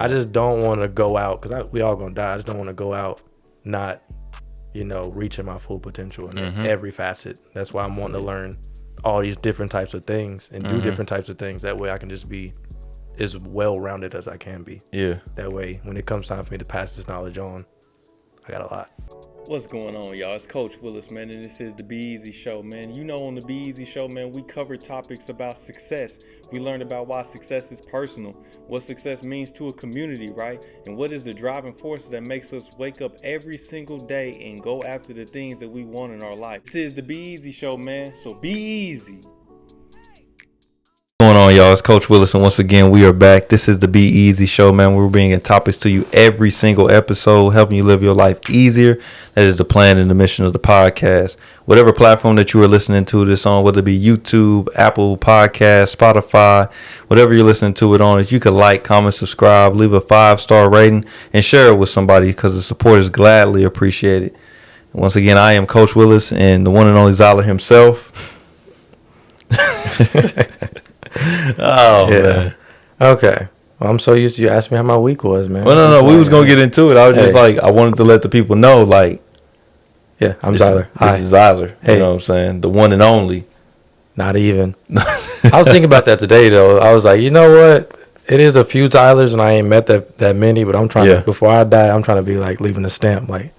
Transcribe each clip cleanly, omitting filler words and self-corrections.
I just don't want to go out because we all gonna die. I just don't want to go out not, reaching my full potential in every facet. That's why I'm wanting to learn all these different types of things and do different types of things. That way I can just be as well-rounded as I can be. Yeah. That way, when it comes time for me to pass this knowledge on, I got a lot. What's going on, y'all? It's Coach Williz, man, and this is the Be Eazy Show, man. You know, on the Be Eazy Show, man, we cover topics about success. We learned about why success is personal, what success means to a community, right? And what is the driving force that makes us wake up every single day and go after the things that we want in our life. This is the Be Eazy Show, man, so be easy. What's going on, y'all? It's Coach Williz, and once again, we are back. This is the Be Eazy Show, man. We're bringing topics to you every single episode, helping you live your life easier. That is the plan and the mission of the podcast. Whatever platform that you are listening to this on, whether it be YouTube, Apple Podcasts, Spotify, whatever you're listening to it on, if you could like, comment, subscribe, leave a 5-star rating, and share it with somebody because the support is gladly appreciated. And once again, I am Coach Williz and the one and only Zyler himself. Oh, yeah. Man. Okay. Well, I'm so used to you asking me how my week was, man. Well, no. We was going to get into it. I was just like, I wanted to let the people know, like. Yeah, I'm Zyler. This is Zyler. Hey. You know what I'm saying? The one and only. Not even. I was thinking about that today, though. I was like, you know what? It is a few Zylers, and I ain't met that many, but I'm trying to, before I die, I'm trying to be like leaving a stamp. Like,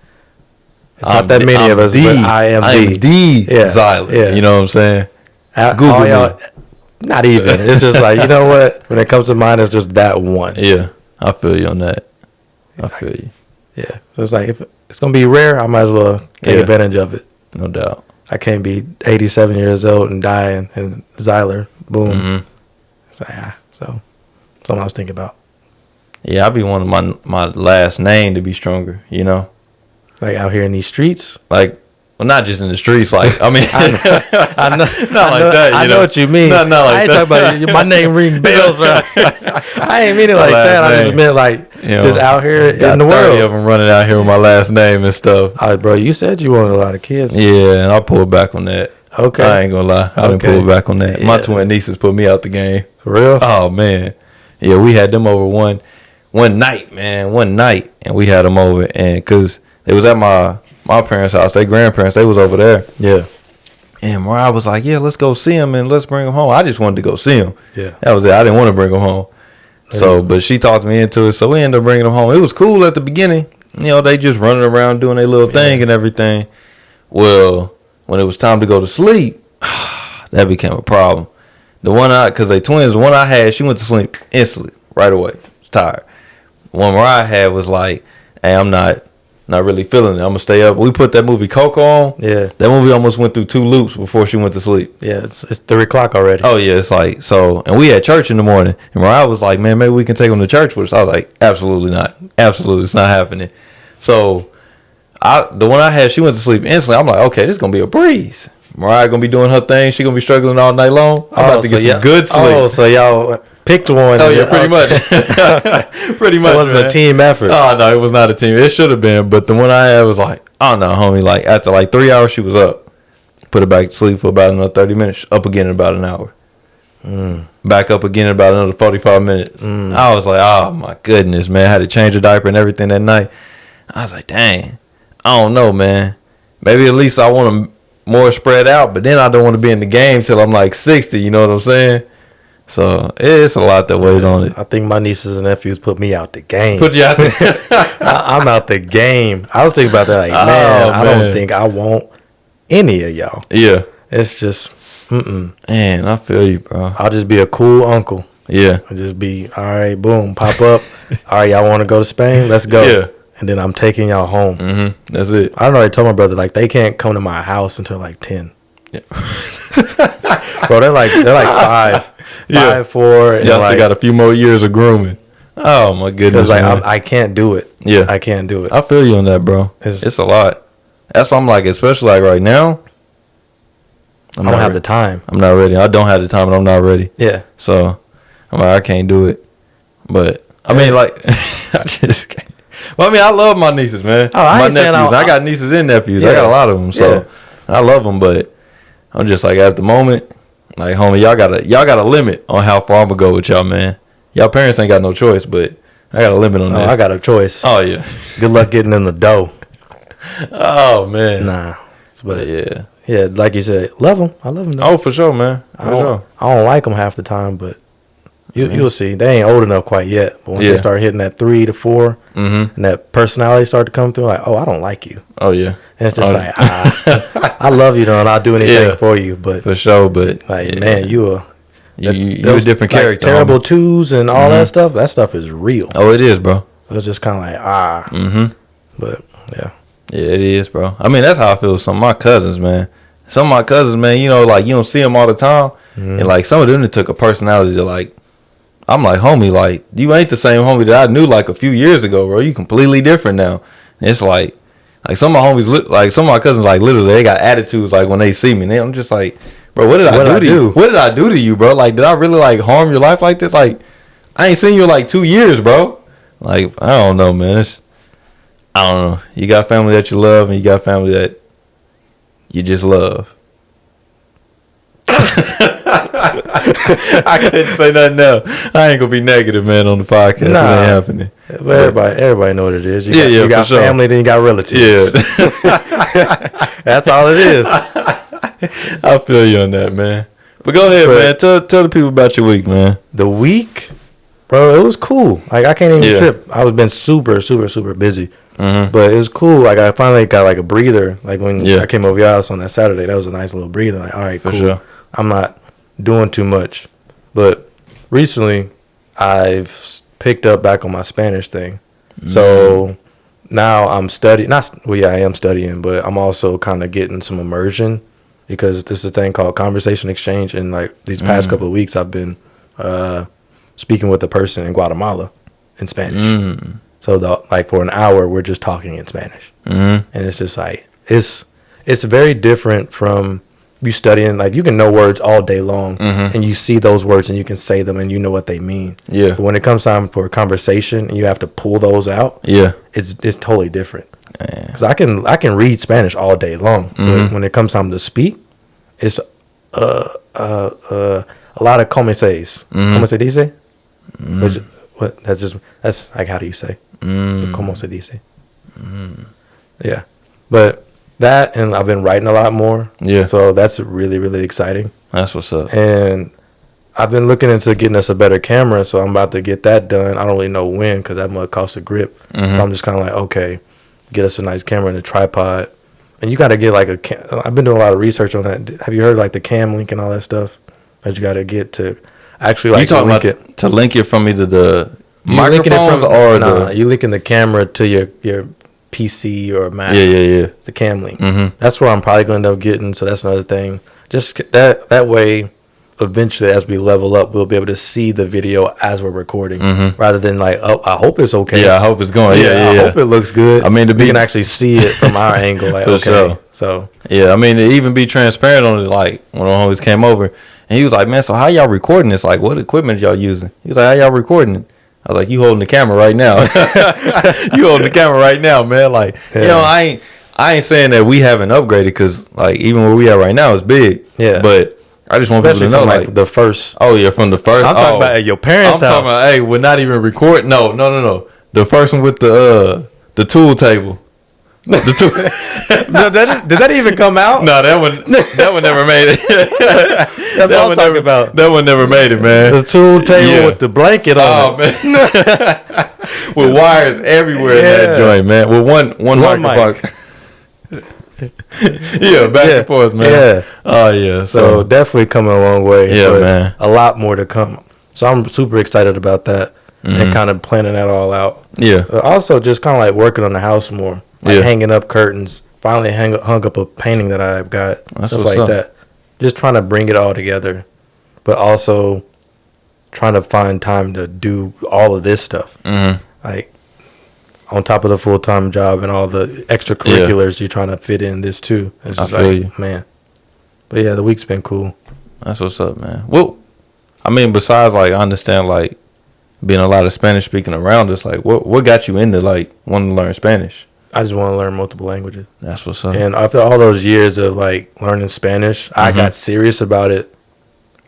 it's not that many of us, but I am the Zyler. Yeah. You know what I'm saying? Google me. Not even. It's just like, you know what? When it comes to mine, it's just that one. Yeah, I feel you on that. I feel you. Yeah. So it's like, if it's going to be rare, I might as well take advantage of it. No doubt. I can't be 87 years old and die and Zyler, boom. Mm-hmm. It's like, so something I was thinking about. Yeah, I be wanting my last name to be stronger, you know? Like out here in these streets? Like, well, not just in the streets, like, I mean, I know, not like that. I know what you mean. Not like I ain't that. talking about my name ring bells, right? I ain't mean it like that. I just meant like, just out here in the world. 30 of them running out here with my last name and stuff. All right, bro, you said you wanted a lot of kids. Yeah, and I pulled back on that. Okay. I ain't gonna lie. I didn't pull back on that. Yeah. My twin nieces put me out the game. For real? Oh, man. Yeah, we had them over one night, man. One night, and we had them over, and because it was at my parents' house, their grandparents, they was over there. Yeah. And Mariah was like, yeah, let's go see him and let's bring him home. I just wanted to go see him. Yeah. That was it. I didn't want to bring him home. So, but she talked me into it. So we ended up bringing him home. It was cool at the beginning. You know, they just running around doing their little thing and everything. Well, when it was time to go to sleep, that became a problem. Because they twins, the one I had, she went to sleep instantly, right away. Was tired. The one Mariah had was like, hey, I'm not really feeling it. I'm gonna stay up. We put that movie Coco on. Yeah. That movie almost went through 2 loops before she went to sleep. Yeah, it's 3 o'clock already. Oh yeah, it's like so. And we had church in the morning. And Mariah was like, "Man, maybe we can take them to church with us." I was like, "Absolutely not. Absolutely, it's not happening." So, the one I had, she went to sleep instantly. I'm like, "Okay, this is gonna be a breeze." Mariah gonna be doing her thing. She gonna be struggling all night long. I'm about to get some good sleep. Oh, so y'all picked one. Oh yeah, pretty much. Pretty much. It wasn't a team effort. Oh no, it was not a team. It should have been, but the one I had was like, oh no, homie. Like after like 3 hours, she was up. Put her back to sleep for about another 30 minutes. Up again in about an hour. Back up again in about another 45 minutes. I was like, oh my goodness, man. I had to change her diaper and everything that night. I was like, dang, I don't know, man. Maybe at least I want them more spread out, but then I don't want to be in the game till I'm like 60. You know what I'm saying? So it's a lot that weighs on it. I think my nieces and nephews put me out the game. Put you out there? I'm out the game. I was thinking about that. Like, I don't think I want any of y'all. Yeah. It's just, Man, I feel you, bro. I'll just be a cool uncle. Yeah. I'll just be, all right, boom, pop up. All right, y'all want to go to Spain? Let's go. Yeah. And then I'm taking y'all home. That's it. I already told my brother, like, they can't come to my house until like 10. Yeah. Bro, they're like 5. 5, 4. And y'all still got a few more years of grooming. Oh my goodness! Because like I can't do it. Yeah, I can't do it. I feel you on that, bro. It's a lot. That's why I'm like, especially like right now. I don't have the time. I'm not ready. I don't have the time, and I'm not ready. Yeah. So I'm like, I can't do it. But I mean, like, I just can't. Well, I mean, I love my nieces, man. Oh, I my ain't saying nephews. I got nieces and nephews. Yeah. I got a lot of them, so I love them. But I'm just like, at the moment, like, homie, y'all got a limit on how far I'm gonna go with y'all, man. Y'all parents ain't got no choice, but I got a limit on that. I got a choice. Oh yeah. Good luck getting in the dough. Oh man. Nah. But yeah. Yeah, like you said, love them. I love them. Though. Oh, for sure, man. For sure. I don't like them half the time, but you'll see. They ain't old enough quite yet. But once they start hitting that 3 to 4, and that personality start to come through, like, oh, I don't like you. Oh yeah. And it's just like, I love you though, and I'll do anything for you. But for sure, but like, man, you a different character. Terrible twos and all that stuff. That stuff is real. Oh, it is, bro. It's just kind of like But yeah. Yeah, it is, bro. I mean, that's how I feel with some of my cousins, man. Some of my cousins, man, you know, like, you don't see them all the time. And, like, some of them that took a personality to, like, I'm like, homie, like, you ain't the same homie that I knew, like, a few years ago, bro. You completely different now. And it's like some of my homies, like, some of my cousins, like, literally, they got attitudes, like, when they see me. And I'm just like, bro, what did I do to you? What did I do to you, bro? Like, did I really, like, harm your life like this? Like, I ain't seen you in, like, 2 years, bro. Like, I don't know, man. I don't know. You got family that you love, and you got family that you just love. I couldn't say nothing else. I ain't gonna be negative, man, on the podcast. Nah, it ain't happening. But everybody know what it is. You got family, then you got relatives. Yeah. That's all it is. I feel you on that, man. But go ahead, man. Tell the people about your week, man. The week, bro, it was cool. Like, I can't even trip. I was been super, super, super busy. But it was cool. Like, I finally got like a breather. Like, when I came over your house on that Saturday, that was a nice little breather. Like, all right, cool. For sure. I'm not doing too much. But recently, I've picked up back on my Spanish thing. So now I'm studying. I am studying, but I'm also kind of getting some immersion because this is a thing called conversation exchange. And like these past couple of weeks, I've been speaking with a person in Guatemala in Spanish. So like for an hour, we're just talking in Spanish, and it's just like it's very different from you studying. Like, you can know words all day long, and you see those words and you can say them and you know what they mean. Yeah. But when it comes time for a conversation and you have to pull those out, it's totally different. Because I can read Spanish all day long, but when it comes time to speak, it's a lot of como se dice. What that's like, how do you say? Como se dice? Yeah, but that, and I've been writing a lot more. Yeah, so that's really, really exciting. That's what's up. And I've been looking into getting us a better camera, so I'm about to get that done. I don't really know when, because that might cost a grip. So I'm just kind of like, okay, get us a nice camera and a tripod. And you got to get like I've been doing a lot of research on that. Have you heard like the cam link and all that stuff that you got to get to actually like link it? To link it from either the microphones or you linking the camera to your PC or Mac. Yeah. The cam link. That's where I'm probably going to end up getting. So that's another thing. Just that way, eventually, as we level up, we'll be able to see the video as we're recording, rather than like, oh, I hope it's okay. Yeah, I hope it's going. I hope it looks good. I mean, we can actually see it from our angle. Like, okay, sure. So yeah, I mean, to even be transparent on it. Like, when I always came over, and he was like, "Man, so how y'all recording this? Like, what equipment y'all using?" He was like, "How y'all recording it?" I was like, "You holding the camera right now? You holding the camera right now, man? Like, you know, I ain't saying that we haven't upgraded, because like even where we at right now is big. Yeah, but I just want people to know, like the first. Oh yeah, from the first. I'm talking about at your parents' house. I'm talking about, hey, we're not even recording. No. The first one with the tool table. The tool. No, did that even come out? No, that one never made it. That's what I'm talking about. That one never made it, man. The tool table with the blanket on it. Man. With wires everywhere in that joint, man. With one microphone. Back and forth, man. Yeah. Oh yeah. So definitely coming a long way. Yeah, man. A lot more to come. So I'm super excited about that, and kind of planning that all out. Yeah. Also, just kind of like working on the house more, like hanging up curtains. Finally hung up a painting that I've got. That's stuff like that. Just trying to bring it all together, but also trying to find time to do all of this stuff. Like, on top of the full-time job and all the extracurriculars, you're trying to fit in this too. It's just, I feel you, man. But yeah, the week's been cool. That's what's up, man. Well, I mean, besides, like, I understand, like, being a lot of Spanish speaking around us, like, what got you into, like, wanting to learn Spanish? I just want to learn multiple languages. That's what's up. And after all those years of, like, learning Spanish, I got serious about it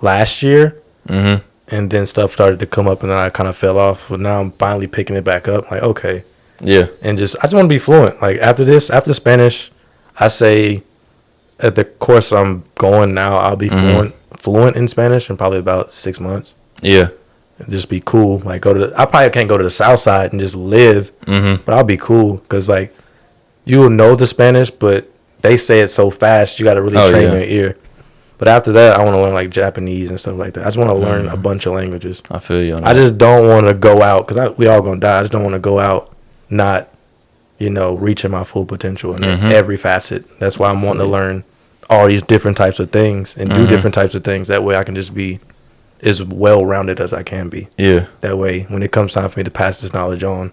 last year. And and then stuff started to come up, and then I kind of fell off. But now I'm finally picking it back up. Like, okay, Yeah. and I just want to be fluent. Like after Spanish, I say at the course I'm going now, I'll be fluent in Spanish in probably about 6 months. Yeah. And just be cool. Like I probably can't go to the South Side and just live, but I'll be cool because like you will know the Spanish, but they say it so fast you got to really train your ear. But after that, I want to learn like Japanese and stuff like that. I just want to learn a bunch of languages. I feel you on that. I just don't want to go out because we all gonna die. I just don't want to go out not, reaching my full potential in every facet. That's why I'm wanting to learn all these different types of things and do different types of things. That way I can just be as well-rounded as I can be. Yeah. That way, when it comes time for me to pass this knowledge on,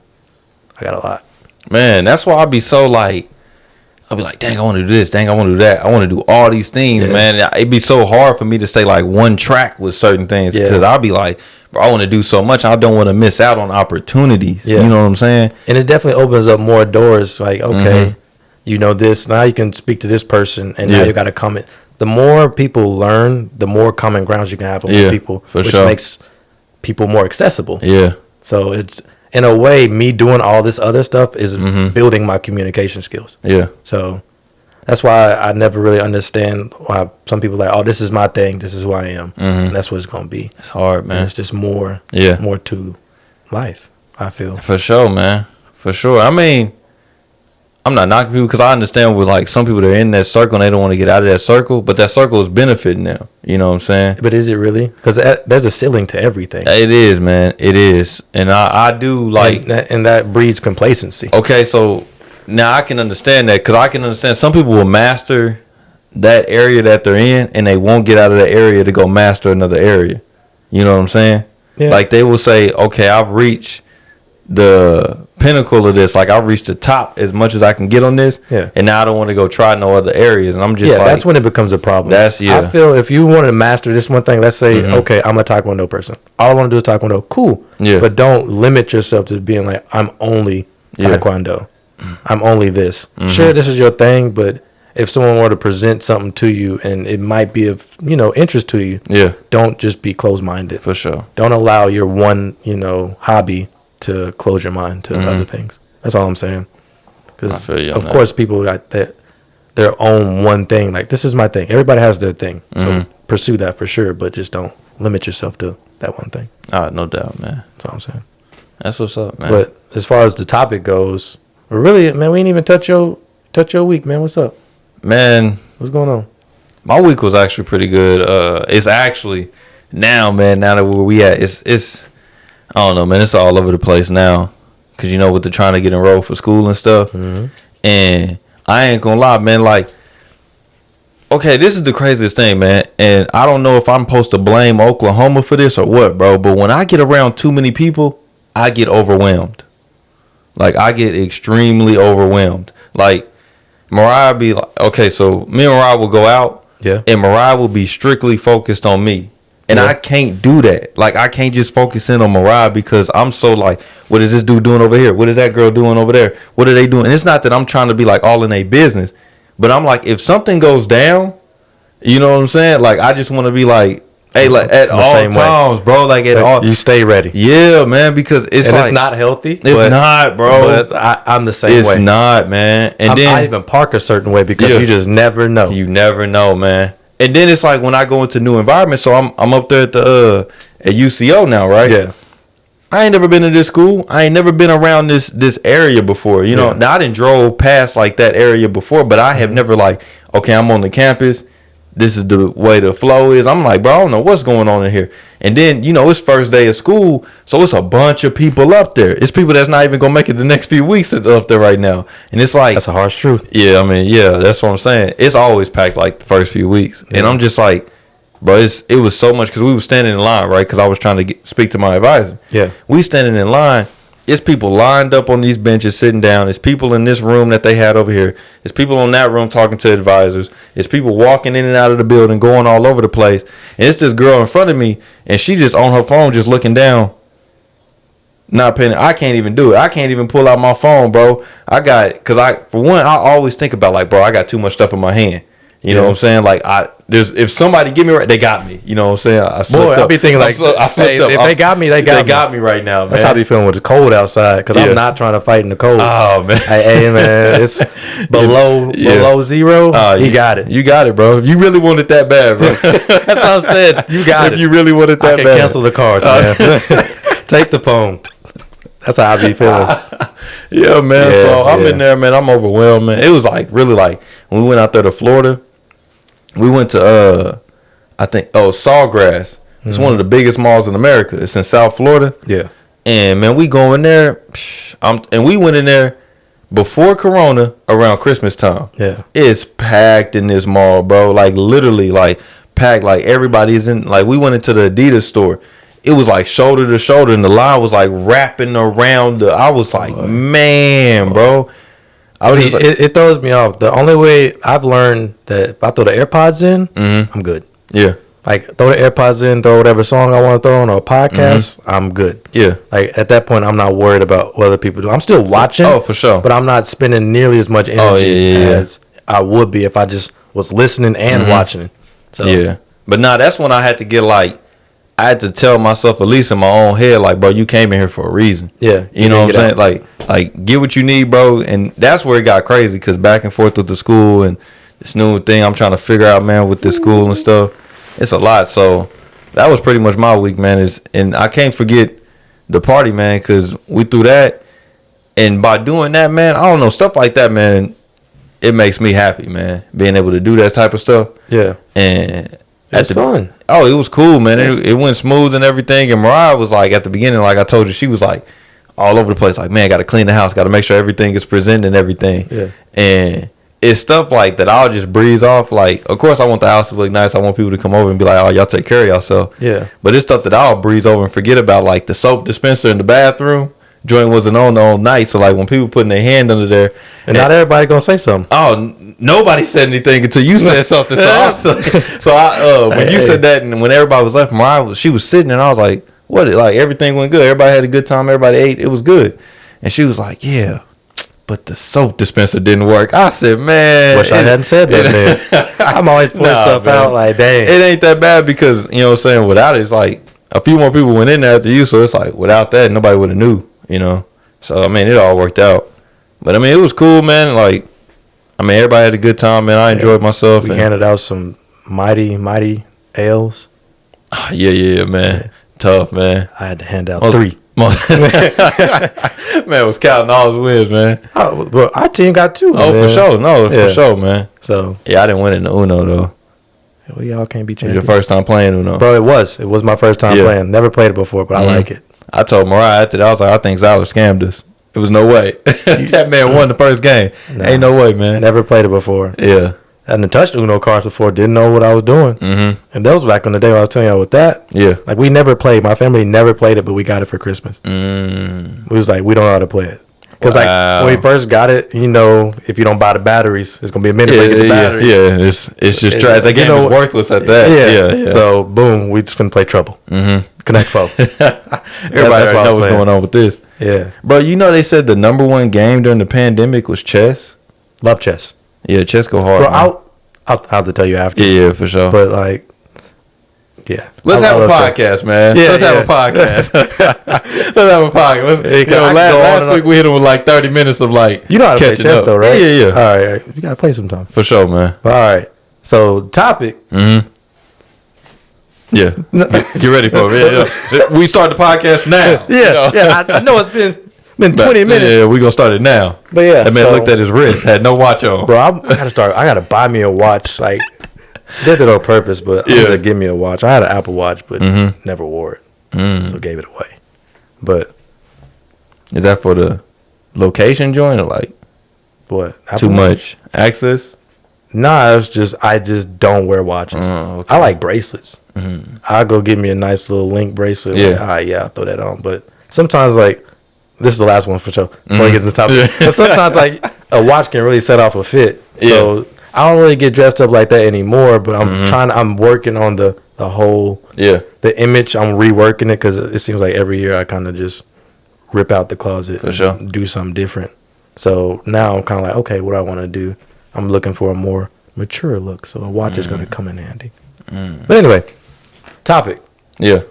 I got a lot. Man, that's why I'll be so like, I'll be like, dang, I want to do this. Dang, I want to do that. I want to do all these things, man. It'd be so hard for me to stay like one track with certain things because I'll be like, bro, I want to do so much. I don't want to miss out on opportunities. Yeah. You know what I'm saying? And it definitely opens up more doors. Like, okay, you know this. Now you can speak to this person, and now you got to comment. The more people learn, the more common grounds you can have with more people, which makes people more accessible. Yeah. So it's, in a way, me doing all this other stuff is building my communication skills. Yeah. So that's why I never really understand why some people are like, oh, this is my thing. This is who I am. And that's what it's going to be. It's hard, man. And it's just more to life, I feel. For sure, man. For sure. I mean, I'm not knocking people because I understand with like some people that are in that circle and they don't want to get out of that circle, but that circle is benefiting them. You know what I'm saying? But is it really? Because there's a ceiling to everything. It is, man. It is. And I do like... And that breeds complacency. Okay, so now I can understand that because I can understand some people will master that area that they're in and they won't get out of that area to go master another area. You know what I'm saying? Yeah. Like they will say, okay, I've reached the pinnacle of this, like I've reached the top as much as I can get on this, and now I don't want to go try no other areas, and I'm just like, that's when it becomes a problem. I feel if you want to master this one thing, let's say okay, I'm a taekwondo person, all I want to do is taekwondo, cool, but don't limit yourself to being like, I'm only taekwondo, I'm only this. Sure, this is your thing, but if someone were to present something to you and it might be of interest to you, don't just be closed-minded. For sure. Don't allow your one hobby to close your mind to other things. That's all I'm saying. Because of course people got their own one thing. Like, this is my thing. Everybody has their thing. So pursue that for sure, but just don't limit yourself to that one thing. No doubt, man. That's all I'm saying. That's what's up, man. But as far as the topic goes, really, man, we ain't even touch your week, man. What's up? Man, what's going on? My week was actually pretty good. It's actually now, man, now that where we at, it's I don't know, man. It's all over the place now, cause with the trying to get enrolled for school and stuff. And I ain't gonna lie, man. Like, okay, this is the craziest thing, man. And I don't know if I'm supposed to blame Oklahoma for this or what, bro. But when I get around too many people, I get overwhelmed. Like, I get extremely overwhelmed. Like, Mariah be like, okay, so me and Mariah will go out, and Mariah will be strictly focused on me. And I can't do that. Like, I can't just focus in on Mariah because I'm so like, what is this dude doing over here? What is that girl doing over there? What are they doing? And it's not that I'm trying to be like all in their business, but I'm like, if something goes down, you know what I'm saying? Like, I just want to be like, hey, like at all times, bro. Like at all, you stay ready. Yeah, man, because it's like, it's not healthy. It's not, bro. But I'm the same way. It's not, man. And I even park a certain way because you just never know. You never know, man. And then it's like when I go into new environments, so I'm up there at UCO now, right? Yeah. I ain't never been to this school. I ain't never been around this area before. You know, now I done drove past like that area before, but I have never like, okay, I'm on the campus. This is the way the flow is. I'm like, bro, I don't know what's going on in here. And then, it's first day of school, so it's a bunch of people up there. It's people that's not even going to make it the next few weeks up there right now. And it's like... That's a harsh truth. Yeah, I mean, that's what I'm saying. It's always packed like the first few weeks. Yeah. And I'm just like, bro, it was so much because we were standing in line, right? Because I was trying to speak to my advisor. Yeah. We standing in line. It's people lined up on these benches sitting down. It's people in this room that they had over here. It's people in that room talking to advisors. It's people walking in and out of the building, going all over the place. And it's this girl in front of me, and she just on her phone just looking down. Not paying. I can't even do it. I can't even pull out my phone, bro. For one, I always think about like, bro, I got too much stuff in my hand. You know what I'm saying? Like if somebody get me right, they got me. You know what I'm saying? I slipped up. I be thinking like, I slipped up. If they got me, they got me right now, man. That's how I be feeling when it's cold outside, because I'm not trying to fight in the cold. Oh man, hey man, it's below zero. You got it. You got it, bro. You really want it that bad, bro. That's what I said. You got it. You really want it that bad. Cancel the cards, man. Take the phone. That's how I be feeling. Yeah, man. So I'm in there, man. I'm overwhelmed, man. It was like really like when we went out there to Florida. We went to I think Sawgrass. It's one of the biggest malls in America. It's in South Florida. Yeah. And man, we go in there, and we went in there before Corona around Christmas time. Yeah. It's packed in this mall, bro. Like literally, like packed. Like everybody's in. Like we went into the Adidas store. It was like shoulder to shoulder, and the line was like wrapping around I was like, man, bro. It throws me off. The only way I've learned that if I throw the AirPods in, I'm good. Yeah. Like throw the AirPods in, throw whatever song I want to throw on or a podcast, I'm good. Yeah. Like at that point, I'm not worried about what other people do. I'm still watching. Oh, for sure. But I'm not spending nearly as much energy as I would be if I just was listening and watching it. So yeah. But that's when I had to get like, I had to tell myself, at least in my own head, like, bro, you came in here for a reason. Yeah. You know what I'm saying? Like, get what you need, bro. And that's where it got crazy, because back and forth with the school and this new thing I'm trying to figure out, man, with this school and stuff. It's a lot. So that was pretty much my week, man. And I can't forget the party, man, because we threw that. And by doing that, man, I don't know, stuff like that, man, it makes me happy, man, being able to do that type of stuff. Yeah. And it's fun. Oh, it was cool, man. It went smooth and everything. And Mariah was like, at the beginning, like I told you, she was like all over the place. Like, man, got to clean the house. Got to make sure everything is presented and everything. Yeah. And it's stuff like that I'll just breeze off. Like, of course, I want the house to look nice. I want people to come over and be like, oh, y'all take care of yourself. Yeah. But it's stuff that I'll breeze over and forget about, like the soap dispenser in the bathroom. Joint wasn't on all night. So, like, when people putting their hand under there. And not everybody going to say something. Oh, nobody said anything until you said something. So when you said that and when everybody was left, Mariah, she was sitting and I was like, what? Like, everything went good. Everybody had a good time. Everybody ate. It was good. And she was like, yeah, but the soap dispenser didn't work. I said, man. Wish I hadn't said that, man. I'm always pulling stuff out like, dang. It ain't that bad because, you know what I'm saying, without it, it's like a few more people went in there after you. So it's like, without that, nobody would have knew, you know. So, I mean, it all worked out. But, I mean, it was cool, man. Like, I mean, everybody had a good time, man. I enjoyed myself. We handed out some mighty ales. Yeah, man. Yeah. Tough, man. I had to hand out 3. Man, was counting all his wins, man. Oh, well, our team got 2. Oh, man. For sure. No, for sure, man. So yeah, I didn't win in the Uno though. Well, y'all can't be champions. It was your first time playing Uno, bro. It was my first time playing. Never played it before, but I like it. I told Mariah after that, I was like, I think Zyler scammed us. It was no way. That man won the first game. Nah, ain't no way, man. Never played it before. Yeah. I hadn't touched Uno cards before. Didn't know what I was doing. Mm-hmm. And that was back in the day when I was telling y'all with that. Yeah. Like, we never played. My family never played it, but we got it for Christmas. We was like, we don't know how to play it. Because, like, when we first got it, you know, if you don't buy the batteries, it's going to be a minute to get the batteries. Yeah, it's just trash. That game is worthless at that. Yeah. So, boom, we just finna play Trouble. Connect 4. Everybody already know what's going on with this. Yeah. Bro, you know they said the number one game during the pandemic was chess? Love chess. Yeah, chess go hard. Bro, I'll have to tell you after. Yeah, for sure. But, like, yeah. Let's have a podcast, man. Yeah, let's have a podcast. Let's have a podcast. Last week we hit him with like 30 minutes of like, you know how to play chess though, right? Yeah. All right. You got to play sometime. For sure, man. All right. So, topic. Yeah. Get ready for it. Yeah. We start the podcast now. Yeah. You know? I know it's been 20 minutes. Yeah, we gonna start it now. But yeah, that man looked at his wrist, had no watch on. Bro, I gotta buy me a watch. Like, did it on purpose, but I'm gonna give me a watch. I had an Apple Watch, but never wore it, so gave it away. But is that for the location joint or like what? Apple too much access? Nah, it's just I just don't wear watches. Okay. I like bracelets. I'll go get me a nice little link bracelet. Yeah, like, I'll throw that on. But sometimes, like, this is the last one for sure. Before I get to the topic. But sometimes, like, a watch can really set off a fit. So I don't really get dressed up like that anymore. But I'm working on the whole the image. I'm reworking it because it seems like every year I kind of just rip out the closet and do something different. So now I'm kind of like, okay, what do I want to do? I'm looking for a more mature look. So a watch is going to come in handy. But anyway, topic. Yeah.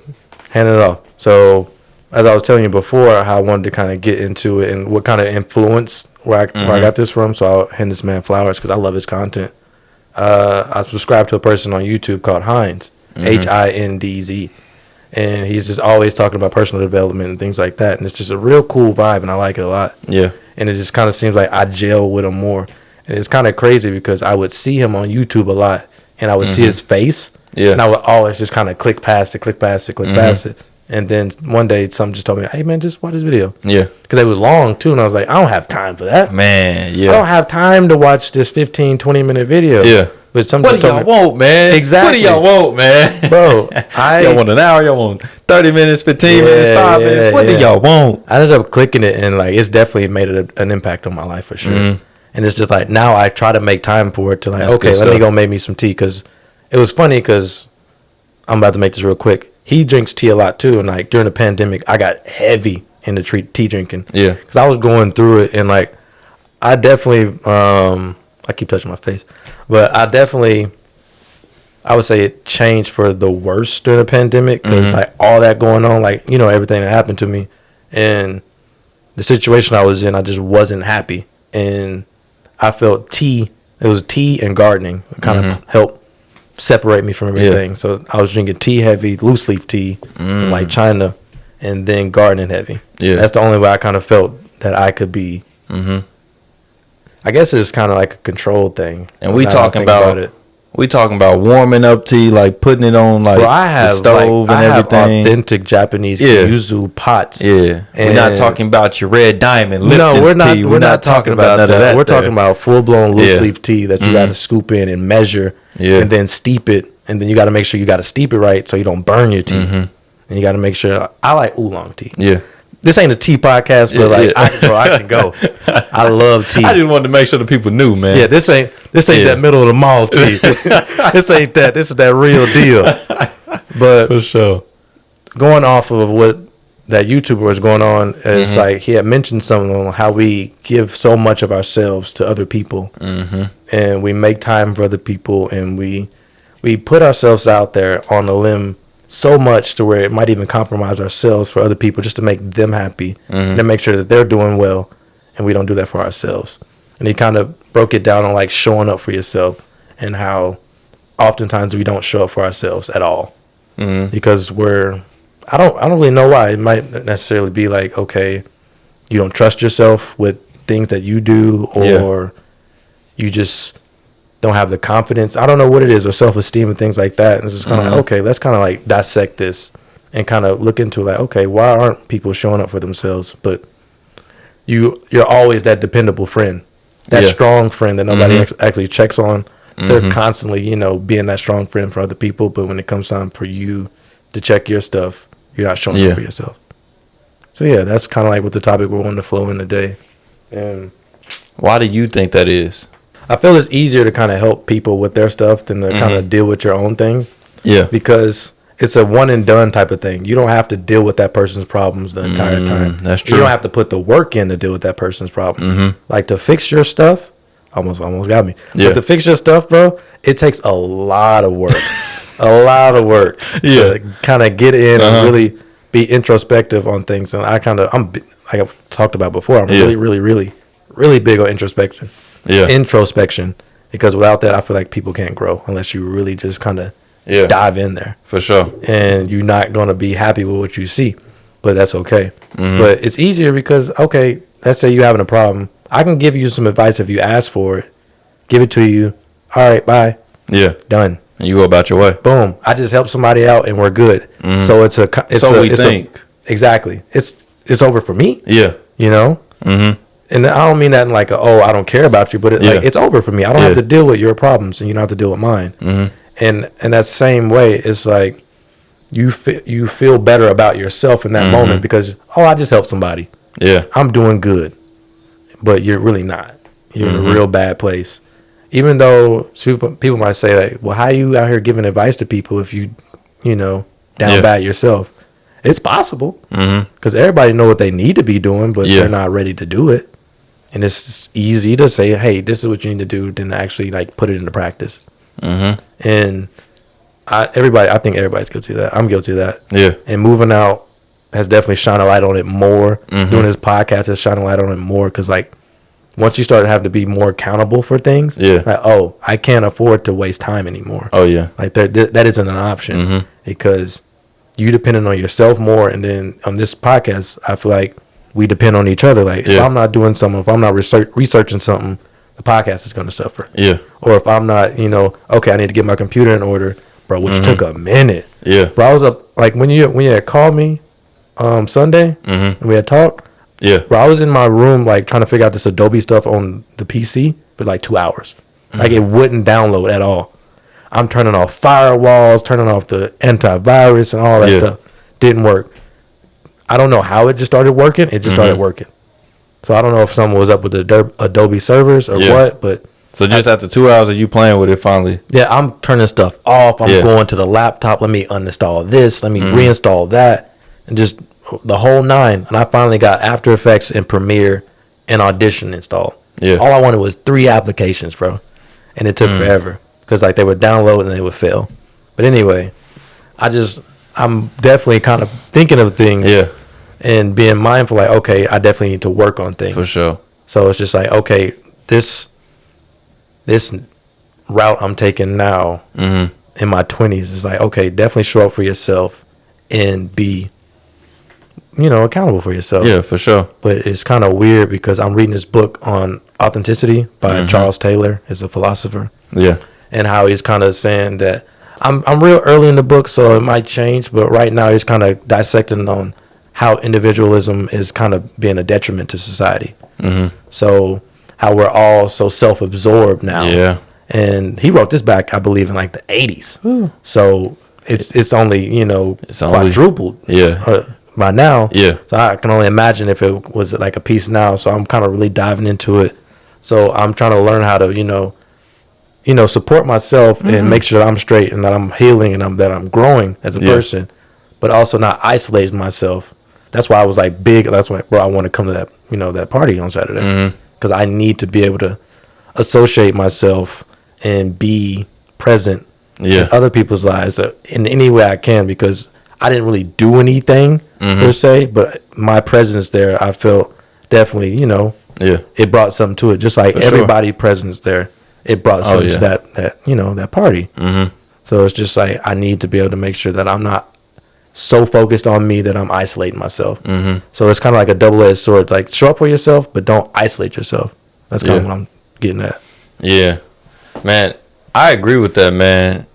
Hand it off. So as I was telling you before, how I wanted to kind of get into it and what kind of influence where I got this from. So I'll hand this man flowers because I love his content. I subscribe to a person on YouTube called Hindz, Hindz, and he's just always talking about personal development and things like that. And it's just a real cool vibe, and I like it a lot. Yeah. And it just kind of seems like I gel with him more. And it's kind of crazy because I would see him on YouTube a lot, and I would see his face, and I would always just kind of click past it. And then one day, something just told me, hey, man, just watch this video. Yeah. Because it was long, too, and I was like, I don't have time for that. Man, yeah. I don't have time to watch this 15, 20-minute video. Yeah. But what do y'all want, man? Exactly. What do y'all want, man? Bro, y'all want an hour? Y'all want 30 minutes, 15 minutes, 5 minutes? What do y'all want? I ended up clicking it, and like it's definitely made an impact on my life for sure. And it's just like now I try to make time for it to like, okay, let me go make me some tea. Because it was funny because I'm about to make this real quick. He drinks tea a lot too. And like during the pandemic, I got heavy into tea drinking. Yeah. Because I was going through it, and like I definitely, I keep touching my face, but I would say it changed for the worse during the pandemic because like all that going on, like, you know, everything that happened to me and the situation I was in, I just wasn't happy. And I felt it was tea and gardening kind of helped separate me from everything. So I was drinking tea heavy, loose leaf tea, like China, and then gardening heavy. Yeah. That's the only way I kind of felt that I could be. I guess it's kind of like a controlled thing. And we talking about it. We talking about warming up tea, like putting it on like the stove and everything. I have authentic Japanese yuzu pots. Yeah, and we're not talking about your Red Diamond Lipton's no, we're not, tea. We're not talking about none of that. We're talking about full blown loose leaf tea that you got to scoop in and measure, and then steep it, and then you got to make sure you got to steep it right so you don't burn your tea. And you got to make sure. I like oolong tea. Yeah. This ain't a tea podcast, but I can go. I love tea. I just wanted to make sure the people knew, man. Yeah, this ain't that middle of the mall tea. This ain't that. This is that real deal. But for sure, going off of what that YouTuber was going on, is like he had mentioned something on how we give so much of ourselves to other people, and we make time for other people, and we put ourselves out there on a limb so much to where it might even compromise ourselves for other people just to make them happy and to make sure that they're doing well, and we don't do that for ourselves. And he kind of broke it down on like showing up for yourself and how oftentimes we don't show up for ourselves at all because I don't really know why. It might necessarily be like, okay, you don't trust yourself with things that you do, or you just don't have the confidence. I don't know what it is, or self-esteem and things like that. And it's just kind of like, okay, let's kind of like dissect this and kind of look into like, okay, why aren't people showing up for themselves? But you're always that dependable friend, that strong friend that nobody actually checks on. They're constantly, you know, being that strong friend for other people. But when it comes time for you to check your stuff, you're not showing up for yourself. So yeah, that's kind of like what the topic we're wanting to flow in today. And why do you think that is? I feel it's easier to kind of help people with their stuff than to kind of deal with your own thing. Yeah. Because it's a one and done type of thing. You don't have to deal with that person's problems the entire time. That's true. You don't have to put the work in to deal with that person's problems. Like to fix your stuff, almost got me. Yeah. But to fix your stuff, bro, it takes a lot of work. To kind of get in and really be introspective on things. And like I've talked about before, I'm really big on introspection. Introspection, because without that I feel like people can't grow unless you really just kind of dive in there. For sure. And you're not going to be happy with what you see, but that's okay. But it's easier because, okay, let's say you're having a problem, I can give you some advice if you ask for it, give it to you, all right, bye, done, and you go about your way. Boom, I just helped somebody out and we're good. So it's exactly, it's over for me. You know. And I don't mean that in like, I don't care about you, but it's over for me. I don't have to deal with your problems, and you don't have to deal with mine. And that same way, it's like you feel better about yourself in that moment because, I just helped somebody. Yeah, I'm doing good, but you're really not. You're in a real bad place. Even though people might say like, well, how are you out here giving advice to people if you down bad yourself? It's possible because everybody know what they need to be doing, but they're not ready to do it. and it's easy to say, hey, this is what you need to do, than to actually like put it into practice. And I think everybody's guilty of that. I'm guilty of that. Yeah. And moving out has definitely shined a light on it more. Doing this podcast has shined a light on it more, because like once you start to have to be more accountable for things, like, oh, I can't afford to waste time anymore. Oh yeah. Like that isn't an option, because you depending on yourself more. And then on this podcast, I feel like we depend on each other. Like if I'm not doing something, if I'm not researching something, the podcast is going to suffer. Yeah. Or if I'm not, okay, I need to get my computer in order, bro, which took a minute. Yeah. Bro, I was up, like when you had called me Sunday and we had talked. Yeah. Bro, I was in my room like trying to figure out this Adobe stuff on the PC for like 2 hours. Like it wouldn't download at all. I'm turning off firewalls, turning off the antivirus and all that stuff. Didn't work. I don't know how it just started working. It just started working. So I don't know if someone was up with the Adobe servers or what, but. So just after 2 hours of you playing with it finally. Yeah, I'm turning stuff off. I'm going to the laptop. Let me uninstall this. Let me reinstall that. And just the whole 9. And I finally got After Effects and Premiere and Audition installed. Yeah. All I wanted was 3 applications, bro. And it took forever. Because like they would download and they would fail. But anyway, I'm definitely kind of thinking of things and being mindful, like, okay, I definitely need to work on things. For sure. So it's just like, okay, this route I'm taking now in my 20s is like, okay, definitely show up for yourself and be, accountable for yourself. Yeah, for sure. But it's kind of weird because I'm reading this book on authenticity by Charles Taylor. He's a philosopher. Yeah. And how he's kind of saying that I'm real early in the book, so it might change. But right now he's kind of dissecting on how individualism is kind of being a detriment to society. So how we're all so self-absorbed now. Yeah. And he wrote this back, I believe, in like the 80s. So it's only, quadrupled by now. Yeah. So I can only imagine if it was like a piece now. So I'm kind of really diving into it. So I'm trying to learn how to, support myself and make sure that I'm straight and that I'm healing and that I'm growing as a person, but also not isolate myself. That's why I was like big. That's why, bro, I want to come to that, that party on Saturday, because I need to be able to associate myself and be present in other people's lives in any way I can, because I didn't really do anything per se, but my presence there, I felt definitely, it brought something to it. Just like everybody's presence there, it brought something to that party. So it's just like I need to be able to make sure that I'm not so focused on me that I'm isolating myself. So it's kind of like a double-edged sword. Like show up for yourself, but don't isolate yourself. That's kind of what I'm getting at. Yeah, man, I agree with that, man.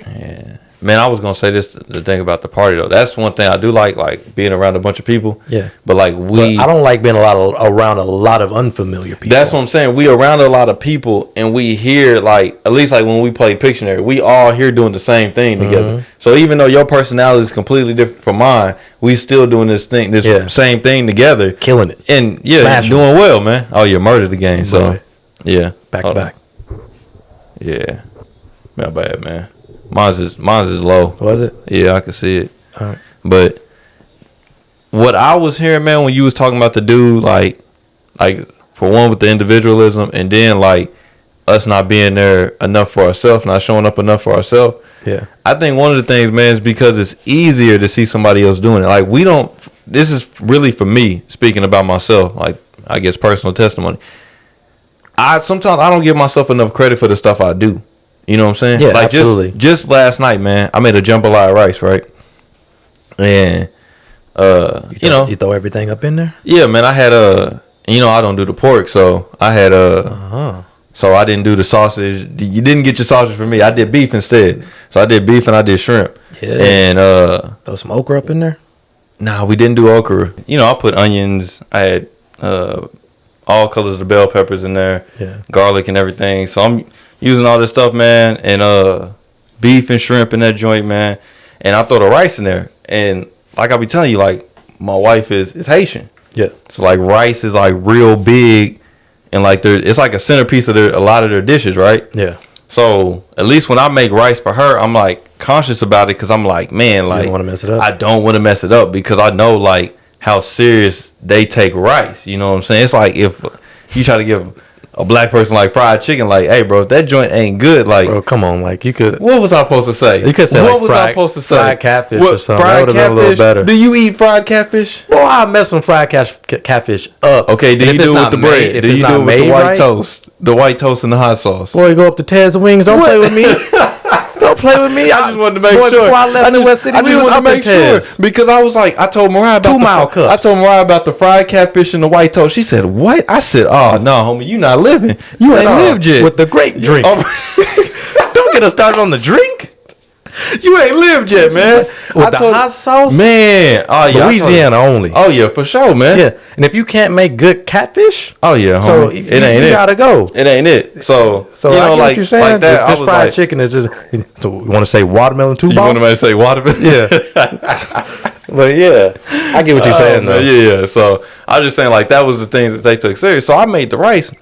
Yeah. Man, I was gonna say this, the thing about the party though. That's one thing I do like being around a bunch of people. Yeah. But like but I don't like being around a lot of unfamiliar people. That's what I'm saying. We around a lot of people and we hear like, at least like when we play Pictionary, we all here doing the same thing together. So even though your personality is completely different from mine, we still doing this same thing together. Killing it. And doing well, man. Oh, you murdered the game. So yeah. Back to back. Yeah. Not bad, man. Mine's is low. Was it? Yeah, I can see it. All right. But what I was hearing, man, when you was talking about the dude, like for one with the individualism, and then like us not being there enough for ourselves, not showing up enough for ourselves. Yeah. I think one of the things, man, is because it's easier to see somebody else doing it. Like we don't. This is really for me speaking about myself. Like I guess personal testimony. Sometimes I don't give myself enough credit for the stuff I do. You know what I'm saying? Yeah, like absolutely. Just last night, man, I made a jambalaya rice, right? And you throw everything up in there? Yeah, man, I had I don't do the pork, so I had so I didn't do the sausage. You didn't get your sausage from me. I did beef instead. So I did beef and I did shrimp. Yeah. And throw some okra up in there? Nah, we didn't do okra. I put onions. I had all colors of the bell peppers in there. Yeah. Garlic and everything. So I'm using all this stuff, man, and beef and shrimp in that joint, man. And I throw the rice in there. And like I be telling you, like, my wife is Haitian. Yeah. So, like, rice is, like, real big. And, like, it's like a centerpiece of a lot of their dishes, right? Yeah. So, at least when I make rice for her, I'm, like, conscious about it because I'm like, man, like, you don't want to mess it up. I don't want to mess it up because I know, like, how serious they take rice. You know what I'm saying? It's like if you try to give a black person like fried chicken, like, hey, bro, if that joint ain't good, like, bro, come on, like you could. what was I supposed to say? You could say what like was I supposed to say? fried catfish or something. That Fried would have been a little catfish? better. Do you eat fried catfish? Boy, I mess some fried catfish up. Okay, do And you if do it's it with the not bread? made- if Do it's you not do it with the made white right- toast? The white toast and the hot sauce. Boy, go up to Ted's Wings. Don't play with me. Don't play with me. I just wanted to make boy, sure. Before I left New West City, I we just was wanted up to at make sure Ted's. because I was like, I told Mariah about 2 mile cups. I told Mariah about the fried catfish and the white toast. She said, "What?" I said, "Oh no, homie, you not living. You ain't lived yet With the grape drink. Don't get us started on the drink. You ain't lived yet, man." With the hot sauce, man. Oh yeah, Louisiana only. Oh yeah, for sure, man. Yeah, and if you can't make good catfish, Oh yeah, so homie. you, It ain't you it. gotta go. It ain't it. So So you I know, get like what you're saying. like that. I Just was fried like, chicken is just. So you want to say watermelon two you balls? want to say watermelon? Yeah. But yeah, I get what you're saying though. Yeah. So I was just saying, like, that was the things that they took serious. So I made the rice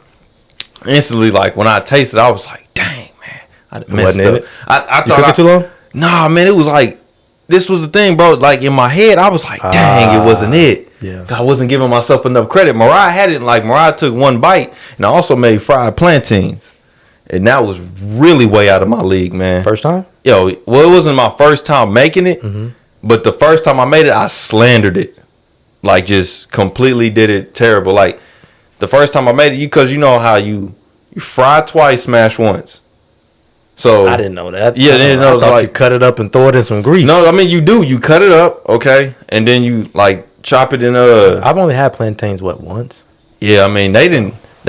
instantly. Like when I tasted, I was like, dang, man, I messed Wasn't in up. it? I You thought cook it too long? Nah, man, it was like, this was the thing, bro. Like in my head, I was like, dang, it wasn't it. Yeah. I wasn't giving myself enough credit. Mariah had it. Like Mariah took one bite, and I also made fried plantains, and that was really way out of my league, man. First time? Yo, well, it wasn't my first time making it, but the first time I made it, I slandered it. Like, just completely did it terrible. Like, the first time I made it, because you know how you fry twice, smash once. So I didn't know that. Yeah, then I it was thought like, you cut it up and throw it in some grease. no, I mean, you do. You cut it up, okay, and then you, like, chop it in, I've only had plantains, once? yeah, I mean, they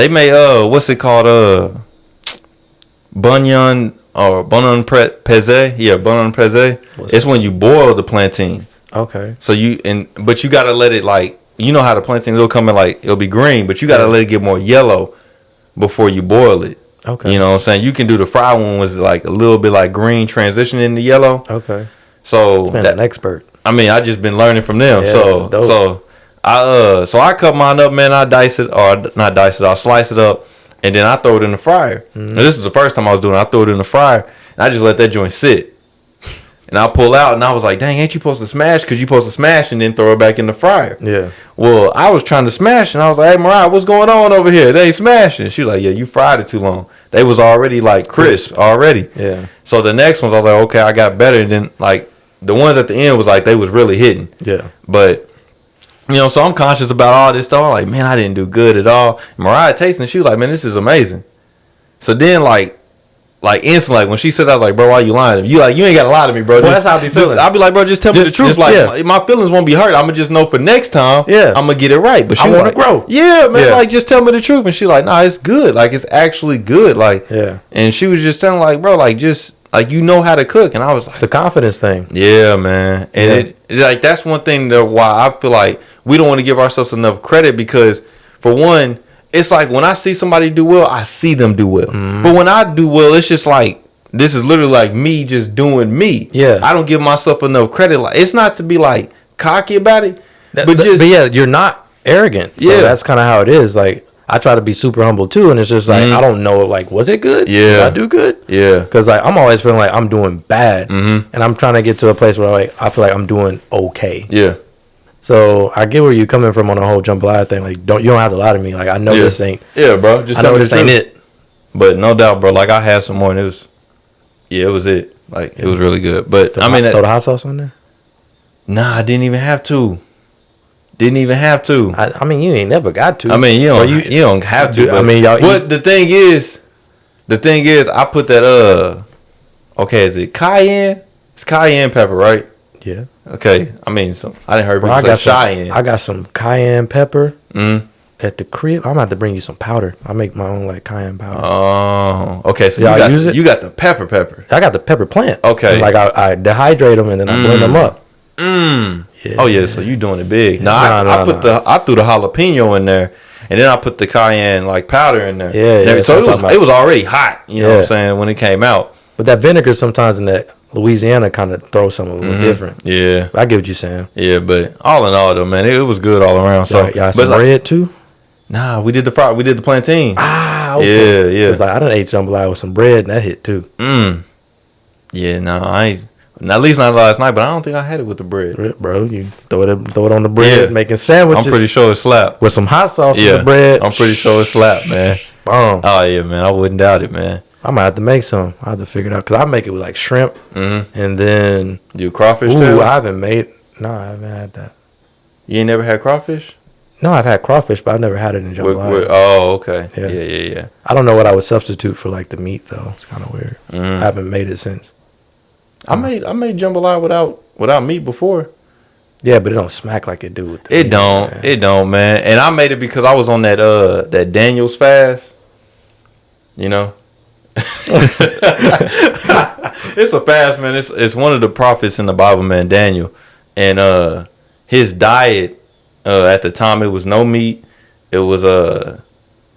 made, what's it called, bunion, or bunion peze? Yeah, bunion peze. It's when you boil the plantains. Okay. So but you gotta let it, like, you know how the plantains will come in, like, it'll be green, but you gotta let it get more yellow before you boil it. Okay. You know what I'm saying? You can do the fried one was like a little bit like green transition into yellow. Okay. So Man, an expert. I mean, I just been learning from them. Yeah, so dope. I cut mine up, man. I dice it, or not dice it, I'll slice it up, and then I throw it in the fryer. Now, this is the first time I was doing it. I threw it in the fryer, and I just let that joint sit. And I pull out, and I was like, dang, ain't you supposed to smash? Because you supposed to smash and then throw it back in the fryer. Yeah. Well, I was trying to smash, and I was like, hey, Mariah, what's going on over here? They ain't smashing. She was like, yeah, you fried it too long. They was already, like, crisp already. Yeah. So the next ones, I was like, okay, I got better. And then, like, the ones at the end was like, they was really hitting. Yeah. But, you know, so I'm conscious about all this stuff. I'm like, man, I didn't do good at all. And Mariah tasting, she was like, man, this is amazing. So then, like instantly, like when she said that, I was like, bro, why you lying to me? You ain't gotta lie to me, bro. Well, that's how I be feeling. I'll be like, bro, just tell me the truth. yeah. My feelings won't be hurt. I'ma just know for next time. Yeah. I'ma get it right. But she I wanna like, grow. Yeah, man. Yeah. Like, just tell me the truth. And she like, nah, it's good. Like, it's actually good. Like, Yeah. And she was just telling, like, bro, like, just like, you know how to cook. And I was like, It's a confidence thing. yeah, man. And it like, that's one thing that why I feel like we don't want to give ourselves enough credit, because for one, it's like when I see somebody do well, I see them do well. But when I do well, it's just like, this is literally like me just doing me. Yeah. I don't give myself enough credit. Like, it's not to be like cocky about it, But yeah, you're not arrogant. So Yeah. that's kind of how it is. Like, I try to be super humble too, and it's just like, I don't know, like, was it good? Yeah. Did I do good? Yeah. Because like I'm always feeling like I'm doing bad, and I'm trying to get to a place where like I feel like I'm doing okay. Yeah. So I get where you're coming from on the whole jambalaya thing. Like, you don't have to lie to me. Like, I know Yeah. this ain't. Yeah, bro. Just I tell know me this the ain't truth. it. But no doubt, bro. Like, I had some more, and it was it. Like, it was really good. But Throw the hot sauce on there. nah, I didn't even have to. Didn't even have to. I mean, you ain't never got to. I mean, you Or don't have to. I But mean, y'all what the thing is, I put that okay, is it cayenne? It's cayenne pepper, right? Yeah. Okay. I mean, I didn't hear Bro, people say cayenne. I got some cayenne pepper Mm. at the crib. I'm gonna have to bring you some powder. I make my own like cayenne powder. Oh, okay. So Y'all use it? you got the pepper. I got the pepper plant. Okay. And, like I dehydrate them and then I blend them up. Yeah. Oh yeah, so you doing it big. No, Nah, I threw the jalapeno in there, and then I put the cayenne like powder in there. Yeah, yeah. So it was already hot. You know what I'm saying, when it came out. But that vinegar sometimes in that Louisiana kind of throws something a little different. Yeah. I get what you're saying. Yeah, but all in all though, man, it was good all around. So Y'all some bread too? Nah, we did the plantain. Ah, okay. Yeah. It's like I done ate jambalaya with some bread and that hit too. Yeah, no, I ain't. At least not last night, but I don't think I had it with the bread. Bro, you throw it on the bread, making sandwiches. I'm pretty sure it slapped. With some hot sauce in the bread. I'm pretty sure it slapped, man. Bomb. Oh, yeah, man. I wouldn't doubt it, man. I might have to make some. I have to figure it out. Because I make it with like shrimp. And then. You crawfish tails? I haven't made. No, I haven't had that. You ain't never had crawfish? No, I've had crawfish, but I've never had it in jambalaya. Oh, okay. Yeah. I don't know what I would substitute for like the meat though. It's kind of weird. I haven't made it since. I made jambalaya without meat before. Yeah, but it don't smack like it do with the meat. Man. It don't, man. And I made it because I was on that Daniel's fast. You know? It's a fast, man. It's one of the prophets in the Bible, man, Daniel. And his diet at the time, it was no meat. It was